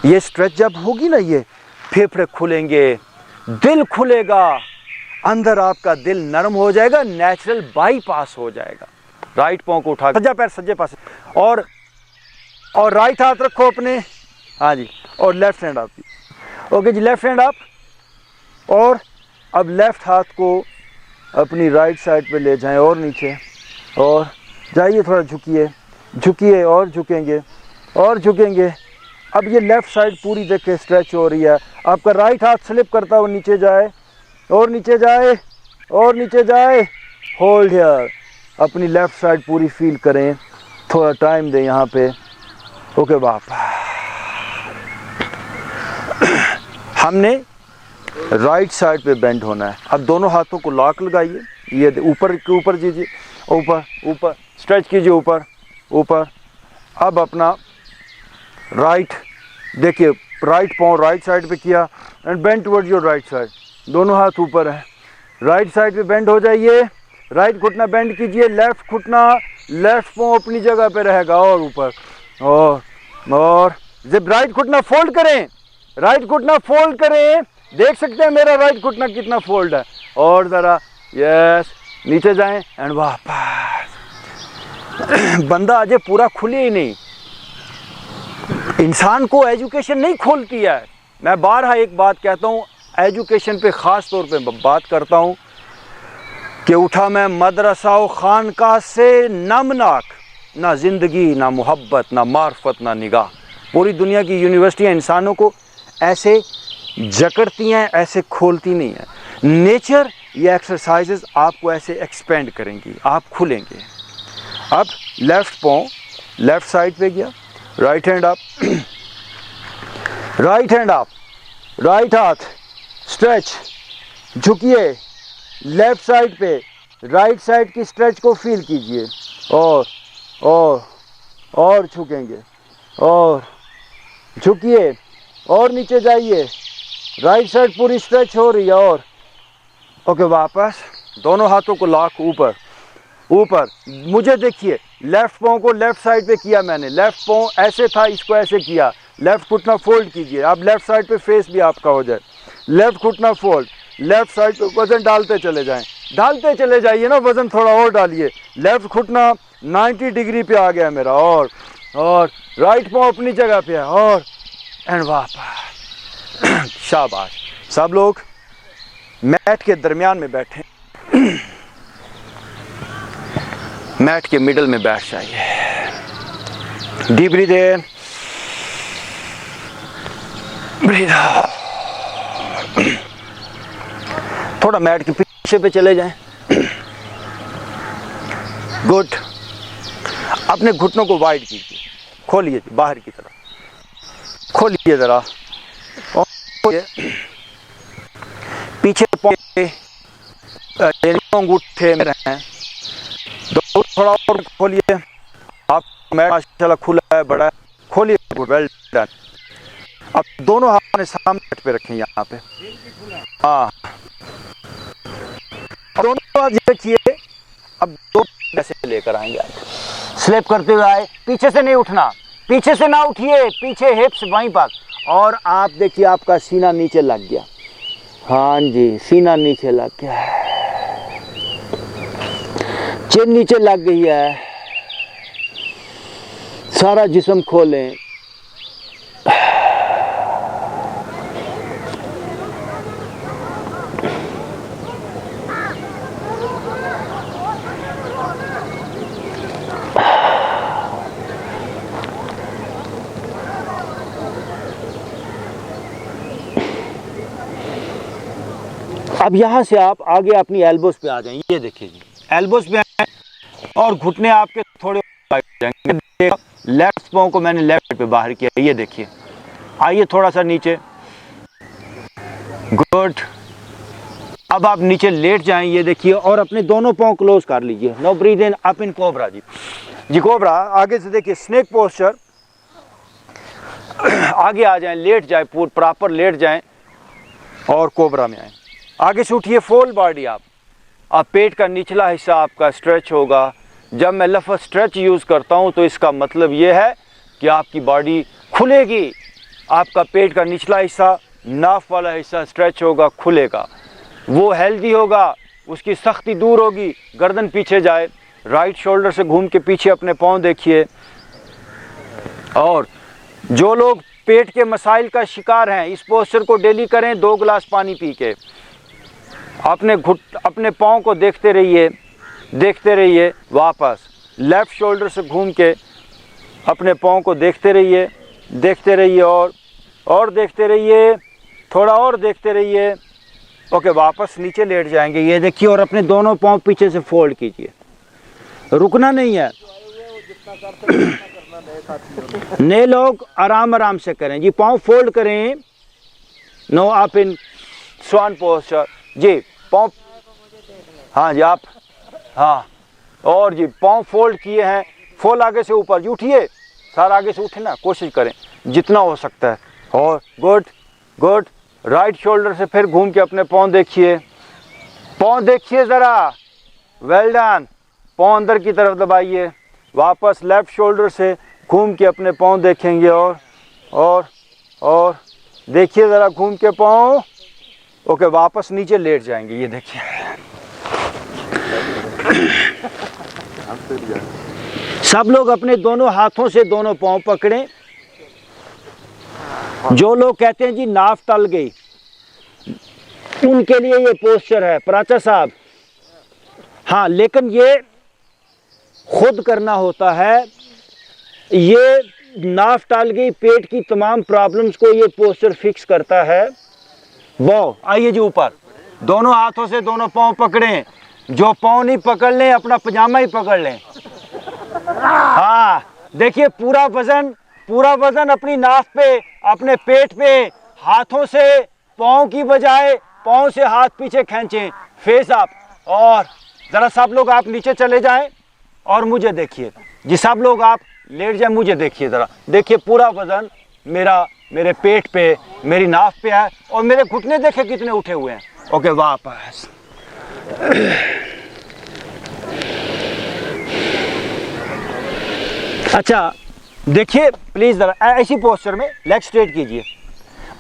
ये स्ट्रेच जब होगी ना, ये फेफड़े खुलेंगे, दिल खुलेगा, अंदर आपका दिल नरम हो जाएगा, नेचुरल बाईपास हो जाएगा। राइट पाँव को उठा, सज्जा पैर सज्जे पास, और राइट हाथ रखो अपने, हाँ जी, और लेफ्ट हैंड आप, ओके जी, लेफ्ट हैंड आप, और अब लेफ्ट हाथ को अपनी राइट साइड पे ले जाएं और नीचे, और जाइए, थोड़ा झुकिए, झुकिए और झुकेंगे और झुकेंगे। अब ये लेफ्ट साइड पूरी देखे स्ट्रेच हो रही है, आपका राइट हाथ स्लिप करता हुआ नीचे जाए और नीचे जाए और नीचे जाए, होल्ड हियर, अपनी लेफ्ट साइड पूरी फील करें, थोड़ा टाइम दें यहाँ पे, ओके वापस। हमने राइट साइड पे बेंड होना है। अब दोनों हाथों को लॉक लगाइए, ये ऊपर के ऊपर कीजिए, ऊपर ऊपर स्ट्रेच कीजिए, ऊपर ऊपर। अब अपना राइट देखिए, राइट पाँव राइट साइड पे किया and bend towards your right side, दोनों हाथ ऊपर है, राइट साइड पे बेंड हो जाइए, राइट घुटना बेंड कीजिए, लेफ्ट घुटना, लेफ्ट पाँव अपनी जगह पे रहेगा और ऊपर, और जब राइट घुटना फोल्ड करें, राइट घुटना फोल्ड करें, देख सकते हैं मेरा राइट घुटना कितना फोल्ड है, और ज़रा यस, नीचे जाएं एंड वापस। बंदा अजय पूरा खुले ही नहीं, इंसान को एजुकेशन नहीं खोलती है। मैं बारहा एक बात कहता हूँ, एजुकेशन पे ख़ास तौर पे बात करता हूँ कि उठा मैं मदरसा व खानकाह से नमनाक, ना ज़िंदगी, ना मोहब्बत, ना मार्फत, ना निगाह। पूरी दुनिया की यूनिवर्सिटियाँ इंसानों को ऐसे जकड़ती हैं, ऐसे खोलती नहीं हैं। नेचर ये एक्सरसाइजेज आपको ऐसे एक्सपेंड करेंगी, आप खुलेंगे। अब लेफ़्ट पाँव लेफ़्ट साइड पे गया, right hand up, right hand up, right हाथ स्ट्रेच, झुकिए, लेफ़्ट साइड पे राइट साइड की स्ट्रेच को फील कीजिए, और झुकेंगे, और झुकिए और नीचे जाइए, राइट साइड पूरी स्ट्रेच हो रही है, और ओके वापस। दोनों हाथों को लॉक ऊपर ऊपर, मुझे देखिए, लेफ्ट पाँव को लेफ्ट साइड पे किया मैंने, लेफ्ट पाँव ऐसे था, इसको ऐसे किया, लेफ्ट घुटना फोल्ड कीजिए, आप लेफ्ट साइड पे फेस भी आपका हो जाए, लेफ्ट घुटना फोल्ड, लेफ्ट साइड पे वजन डालते चले जाएं, डालते चले जाइए ना, वजन थोड़ा और डालिए, लेफ्ट घुटना 90 डिग्री पे आ गया मेरा, और राइट पाँव अपनी जगह पे है, और एंड वापस। शाबाश। सब लोग मैट के दरमियान में बैठे, मैट के मिडल में बैठ जाइए, deep breath in, breathe out. थोड़ा मैट के पीछे पे चले जाएं, गुड। अपने घुटनों को वाइड कीजिए, खोलिए बाहर की तरफ, खोलिए जरा, पीछे अंगूठे में रहें, थोड़ा और खोलिए, आप मैट माशाल्लाह खुला है, बड़ा है, खोलिए, वेल डन। अब दोनों हाथ सामने पे रखें यहाँ पे, हाँ, दोनों हाथ देखिए। अब दो ऐसे लेकर आएंगे, स्लिप करते हुए आए, पीछे से नहीं उठना, पीछे से ना उठिए, पीछे हिप्स वहीं पर, और आप देखिए आपका सीना नीचे लग गया, हाँ जी, सीना नीचे लग गया है, चिन नीचे लग गई है, सारा जिस्म खोलें, अब यहाँ से आप आगे अपनी एल्बोज पे आ जाएं, ये देखिए जी, एल्बोज पे आए और घुटने आपके थोड़े जाएंगे, लेफ्ट पाँव को मैंने लेफ्ट पे बाहर किया, ये देखिए, आइए थोड़ा सा नीचे, गुड। अब आप नीचे लेट जाएं, ये देखिए, और अपने दोनों पाँव क्लोज कर लीजिए, no breathe in, up in cobra जी, कोबरा। आगे से देखिए स्नेक पोस्चर, आगे आ जाएं, लेट जाए, प्रॉपर लेट जाएं और कोबरा में आए, आगे से उठिए, फुल बॉडी आप पेट का निचला हिस्सा आपका स्ट्रेच होगा। जब मैं लफ्ज़ स्ट्रेच यूज़ करता हूँ तो इसका मतलब ये है कि आपकी बॉडी खुलेगी, आपका पेट का निचला हिस्सा, नाफ वाला हिस्सा स्ट्रेच होगा, खुलेगा, वो हेल्दी होगा, उसकी सख्ती दूर होगी, गर्दन पीछे जाए, राइट शोल्डर से घूम के पीछे अपने पाँव देखिए। और जो लोग पेट के मसाइल का शिकार हैं, इस पोस्चर को डेली करें 2 गिलास पानी पी के। अपने पाँव को देखते रहिए, वापस लेफ़्ट शोल्डर से घूम के अपने पाँव को देखते रहिए और देखते रहिए, थोड़ा और देखते रहिए। ओके, वापस नीचे लेट जाएंगे, ये देखिए, और अपने दोनों पाँव पीछे से फोल्ड कीजिए, रुकना नहीं है। नए लोग आराम से करें जी, पाँव फोल्ड करें। नो, आप इन स्वान पोस्चर जी, पाँव, हाँ जी, आप, हाँ, और जी पाँव फोल्ड किए हैं, फोल्ड आगे से ऊपर जी, उठिए, सारा आगे से उठे ना, कोशिश करें जितना हो सकता है। और गुड, राइट शोल्डर से फिर घूम के अपने पाँव देखिए ज़रा, वेल डन। पाँव अंदर की तरफ दबाइए, वापस लेफ़्ट शोल्डर से घूम के अपने पाँव देखेंगे और देखिए ज़रा घूम के पाँव। ओके, वापस नीचे लेट जाएंगे, ये देखिए। सब लोग अपने दोनों हाथों से दोनों पाँव पकड़ें। जो लोग कहते हैं जी नाफ टल गई, उनके लिए ये पोस्चर है प्राचा साहब। हाँ, लेकिन ये खुद करना होता है। ये नाफ टल गई, पेट की तमाम प्रॉब्लम्स को ये पोस्चर फिक्स करता है। वो आइए जी ऊपर, दोनों हाथों से दोनों पाँव पकड़ें। जो पाँव नहीं पकड़ लें, अपना पजामा ही पकड़ लें। हाँ, देखिए, पूरा वजन अपनी नाफ पे, अपने पेट पे, हाथों से पाँव की बजाय पाँव से हाथ पीछे खींचें, फेस अप। और ज़रा सब लोग आप नीचे चले जाएं और मुझे देखिए जी, सब लोग आप लेट जाएं, मुझे देखिए ज़रा, देखिए पूरा वजन मेरे पेट पे, मेरी नाफ पे है, और मेरे घुटने देखे कितने उठे हुए हैं। ओके, वापस। अच्छा, देखिए प्लीज़ ज़रा ऐसी पोस्चर में लेग स्ट्रेट कीजिए।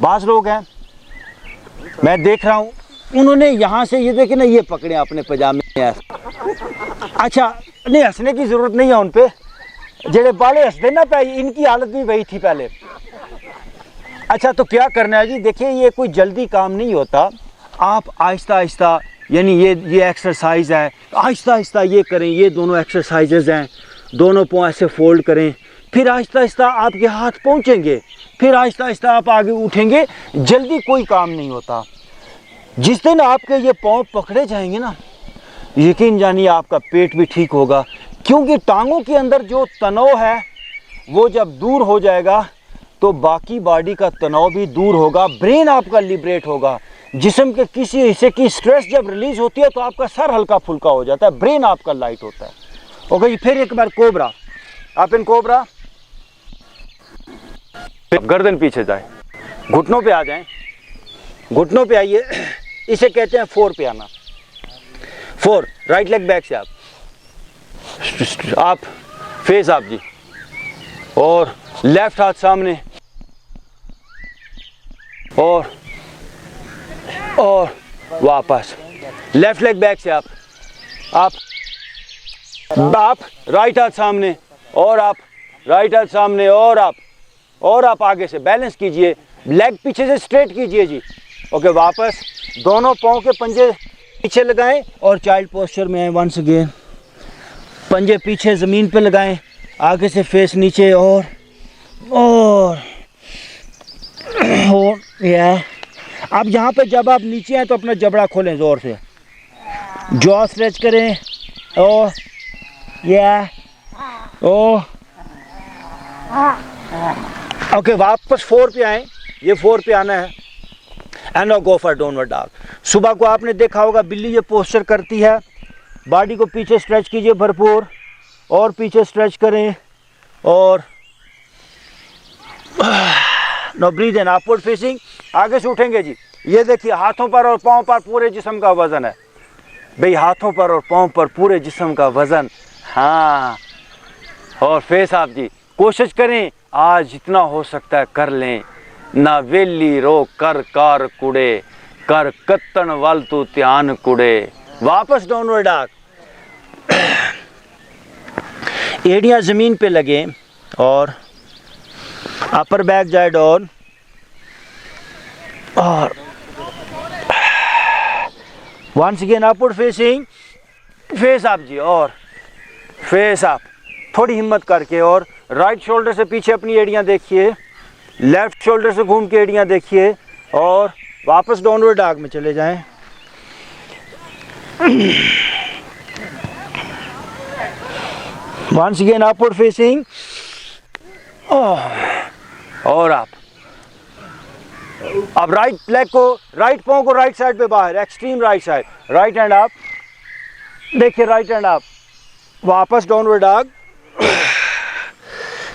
बाज़ लोग हैं, मैं देख रहा हूँ, उन्होंने यहाँ से ये देखे ना, ये पकड़े अपने पजामे। अच्छा, नहीं, हंसने की ज़रूरत नहीं है उन पे, जेड़े बाले हंसते ना पे, इनकी हालत भी वही थी पहले। अच्छा, तो क्या करना है जी, देखिए, ये कोई जल्दी काम नहीं होता। आप आहिस्ता, यानी ये एक्सरसाइज है, आहिस्ता ये करें। ये दोनों एक्सरसाइजेज हैं, दोनों पाँव ऐसे फोल्ड करें, फिर आहिस्ता आपके हाथ पहुंचेंगे, फिर आहिस्ता आप आगे उठेंगे। जल्दी कोई काम नहीं होता। जिस दिन आपके ये पाँव पकड़े जाएंगे ना, यकीन जानिए आपका पेट भी ठीक होगा, क्योंकि टांगों के अंदर जो तनाव है वो जब दूर हो जाएगा तो बाकी बॉडी का तनाव भी दूर होगा, ब्रेन आपका लिबरेट होगा। जिस्म के किसी हिस्से की स्ट्रेस जब रिलीज होती है तो आपका सर हल्का फुल्का हो जाता है, ब्रेन आपका लाइट होता है। ओके जी, फिर एक बार कोबरा, आप इन कोबरा, गर्दन पीछे जाए, घुटनों पे आ जाएं, घुटनों पे आइए, इसे कहते हैं 4 पे आना। 4, राइट लेग बैक से आप फेस आप जी, और लेफ्ट हाथ सामने, और वापस लेफ्ट लेग बैक से आप राइट हाथ सामने, और आप राइट हाथ सामने, और आप आगे से बैलेंस कीजिए, लेग पीछे से स्ट्रेट कीजिए जी। ओके, वापस दोनों पाँव के पंजे पीछे लगाएं और चाइल्ड पोस्चर में आए। वंस अगेन, पंजे पीछे ज़मीन पे लगाएं, आगे से फेस नीचे, और या अब यहाँ पे जब आप नीचे हैं तो अपना जबड़ा खोलें, ज़ोर से जॉ स्ट्रेच करें, ओके, वापस 4 पे आए, ये 4 पे आना है, and now go for downward dog. सुबह को आपने देखा होगा बिल्ली ये पोस्चर करती है, बॉडी को पीछे स्ट्रेच कीजिए भरपूर, और पीछे स्ट्रेच करें, और नो ब्रीथ इन, अपवर्ड फेसिंग, आगे से उठेंगे जी। ये देखिए, हाथों पर और पाँव पर पूरे जिस्म का वजन है भाई, हाथों पर और पाँव पर पूरे जिस्म का वजन। हाँ, और फेस आप जी, कोशिश करें आज जितना हो सकता है कर लें। ना वेली रो कर कार कुड़े, कर कत्तन वाल तू ध्यान कुड़े। वापस डाउनवर्ड डॉग। एड़ियां ज़मीन पे लगे और अपर बैक जाए डाउन और once again upward facing, face up जी और फेस अप। थोड़ी हिम्मत करके और राइट शोल्डर से पीछे अपनी एड़ियां देखिए, लेफ्ट शोल्डर से घूम के एड़ियां देखिए और वापस डाउनवर्ड डॉग में चले जाएं। वंस अगेन अपवर्ड फेसिंग और आप अब राइट लेग को, राइट पांव को राइट साइड पे बाहर, extreme right side, right hand up, देखिए राइट हैंड अप, वापस downward dog.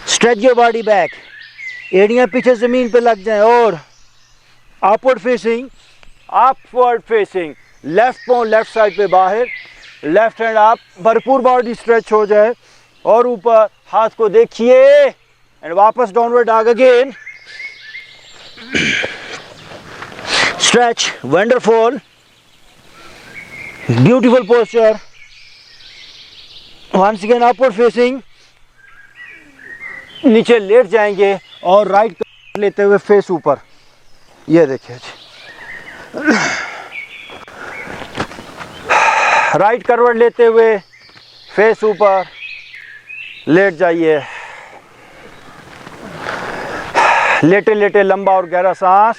Stretch your body back, एड़ियां पीछे जमीन पे लग जाएं और upward facing, upward facing, left पांव लेफ्ट साइड पे बाहर, लेफ्ट हैंड अप, भरपूर बॉडी स्ट्रेच हो जाए और ऊपर हाथ को देखिए एंड वापस downward dog again. Stretch, wonderful, beautiful posture. Once again upward facing, नीचे लेट जाएंगे और राइट लेते हुए फेस ऊपर, ये देखिए जी, राइट करवट लेते हुए फेस ऊपर, लेट जाइए। लेटे लेटे लंबा और गहरा सांस,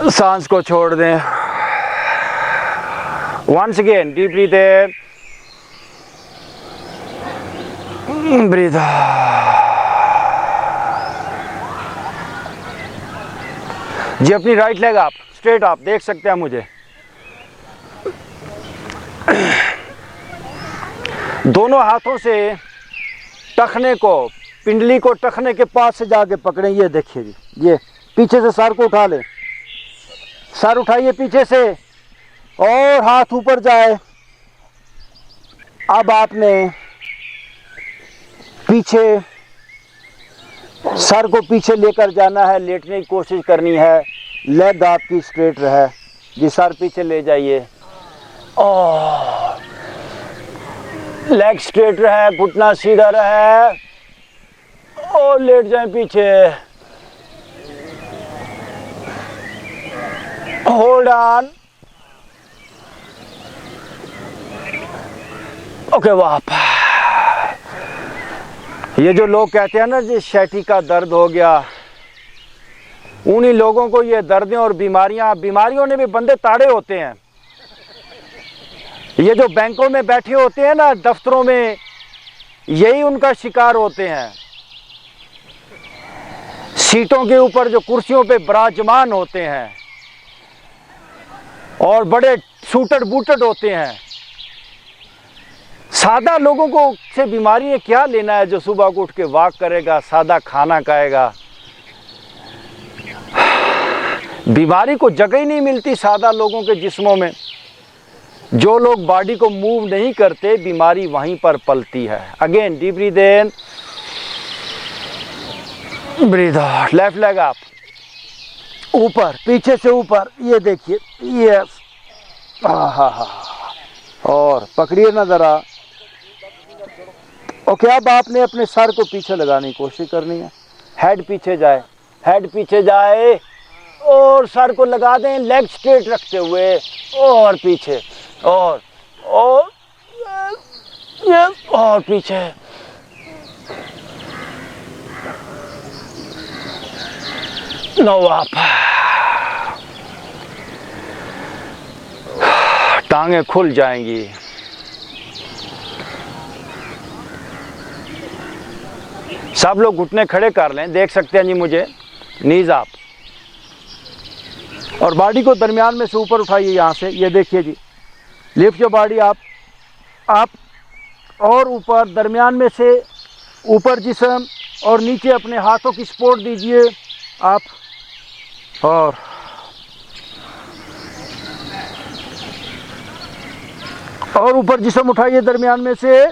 सांस को छोड़ दें। Once again deep breathe in, breathe out. जी अपनी राइट लेग आप, स्ट्रेट आप, देख सकते हैं मुझे। दोनों हाथों से टखने को, पिंडली को टखने के पास से जाके पकड़ें, ये देखिए जी, ये पीछे से सर को उठा लें, सर उठाइए पीछे से और हाथ ऊपर जाए। अब आपने पीछे, सर को पीछे लेकर जाना है, लेटने की कोशिश करनी है, लेग आपकी स्ट्रेट रहे जी, सर पीछे ले जाइए और लेग स्ट्रेट रहे, घुटना सीधा रहे और लेट जाएं पीछे। होल्ड ऑन, ओके वापस। ये जो लोग कहते हैं ना जी शैटी का दर्द हो गया, उन्हीं लोगों को ये दर्दें और बीमारियों ने भी बंदे ताड़े होते हैं। ये जो बैंकों में बैठे होते हैं ना, दफ्तरों में, यही उनका शिकार होते हैं। सीटों के ऊपर जो कुर्सियों पे विराजमान होते हैं और बड़े सूटड बूटड होते हैं। सादा लोगों को से बीमारी ने क्या लेना है, जो सुबह को उठ के वॉक करेगा, सादा खाना खाएगा। बीमारी को जगह ही नहीं मिलती सादा लोगों के जिस्मों में। जो लोग बॉडी को मूव नहीं करते, बीमारी वहीं पर पलती है। Again deep breathe in, breathe out. Left leg up, ऊपर, पीछे से ऊपर, ये देखिए, यस, और पकड़िए ना जरा। ओके, अब आपने अपने सर को पीछे लगाने की कोशिश करनी है। हेड पीछे जाए, हेड पीछे जाए और सर को लगा दें लेग स्ट्रेट रखते हुए और पीछे और पीछे। नो आप, टांगें खुल जाएंगी। सब लोग घुटने खड़े कर लें, देख सकते हैं जी मुझे, नीज आप, और बॉडी को दरमियान में से ऊपर उठाइए यहाँ से, ये देखिए जी, लिफ्ट योर बॉडी आप और ऊपर, दरमियान में से ऊपर जिस्म और नीचे अपने हाथों की सपोर्ट दीजिए आप, और ऊपर जिस्म उठाइए दरमियान में से,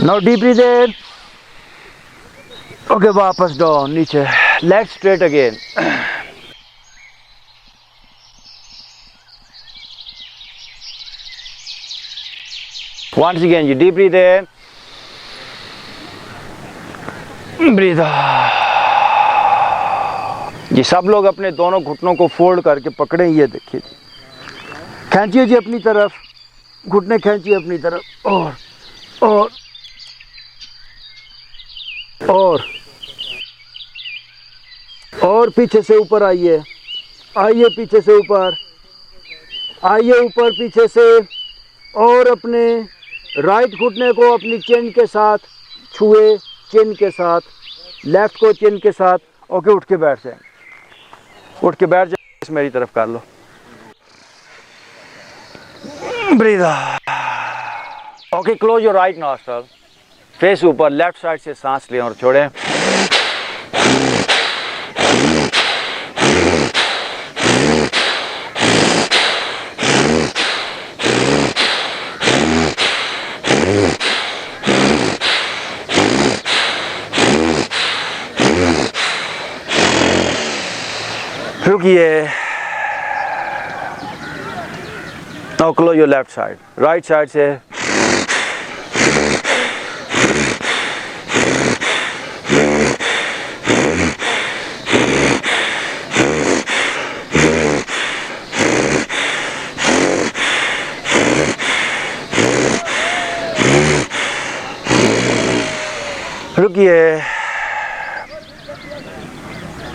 नाउ डीप ब्रीथ इन। ओके, वापस डाउन नीचे, leg straight again. Once again, you deep breathe in, breathe out। ये सब लोग अपने दोनों घुटनों को फोल्ड करके पकड़े, ये देखिए, खींचिए जी अपनी तरफ, घुटने खींचिए अपनी तरफ, और पीछे से ऊपर आइए, आइए पीछे से ऊपर, आइए ऊपर पीछे से, और अपने राइट घुटने को अपनी चिन के साथ छुए, चिन के साथ, लेफ्ट को चिन के साथ। ओके, उठ के बैठ जाए, उठ के बैठ जाए, मेरी तरफ कर लो, breath out. Okay, close your right nostril, face ऊपर, लेफ्ट साइड से सांस लें और छोड़ें। रुकिए। Now close your left side, right side से रुकिए।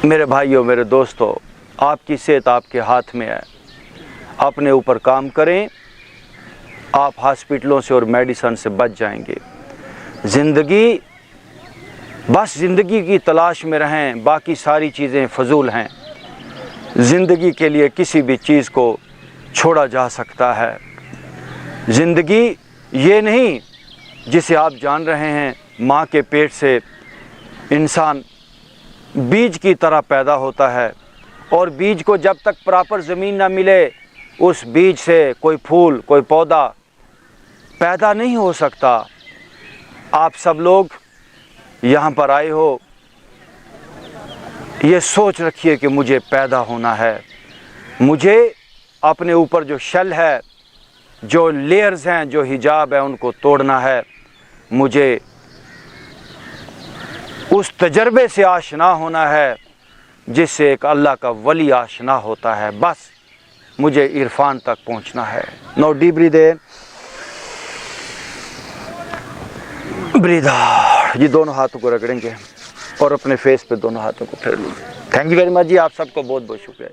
मेरे भाइयों, मेरे दोस्तों, आपकी सेहत आपके हाथ में है, अपने ऊपर काम करें, आप हॉस्पिटलों से और मेडिसिन से बच जाएंगे। ज़िंदगी, बस ज़िंदगी की तलाश में रहें, बाकी सारी चीज़ें फजूल हैं। ज़िंदगी के लिए किसी भी चीज़ को छोड़ा जा सकता है। ज़िंदगी ये नहीं जिसे आप जान रहे हैं, माँ के पेट से इंसान बीज की तरह पैदा होता है, और बीज को जब तक प्रॉपर ज़मीन ना मिले, उस बीज से कोई फूल, कोई पौधा पैदा नहीं हो सकता। आप सब लोग यहाँ पर आए हो, ये सोच रखिए कि मुझे पैदा होना है, मुझे अपने ऊपर जो शल है, जो लेयर्स हैं, जो हिजाब है, उनको तोड़ना है। मुझे उस तजर्बे से आशना होना है जिससे एक अल्लाह का वली आशना होता है। बस मुझे इरफान तक पहुंचना है। Now deep breath in, breathe out. ये दोनों हाथों को रगड़ेंगे और अपने फेस पे दोनों हाथों को फेर लीजिए। थैंक यू वेरी मच जी, आप सबको बहुत बहुत शुक्रिया।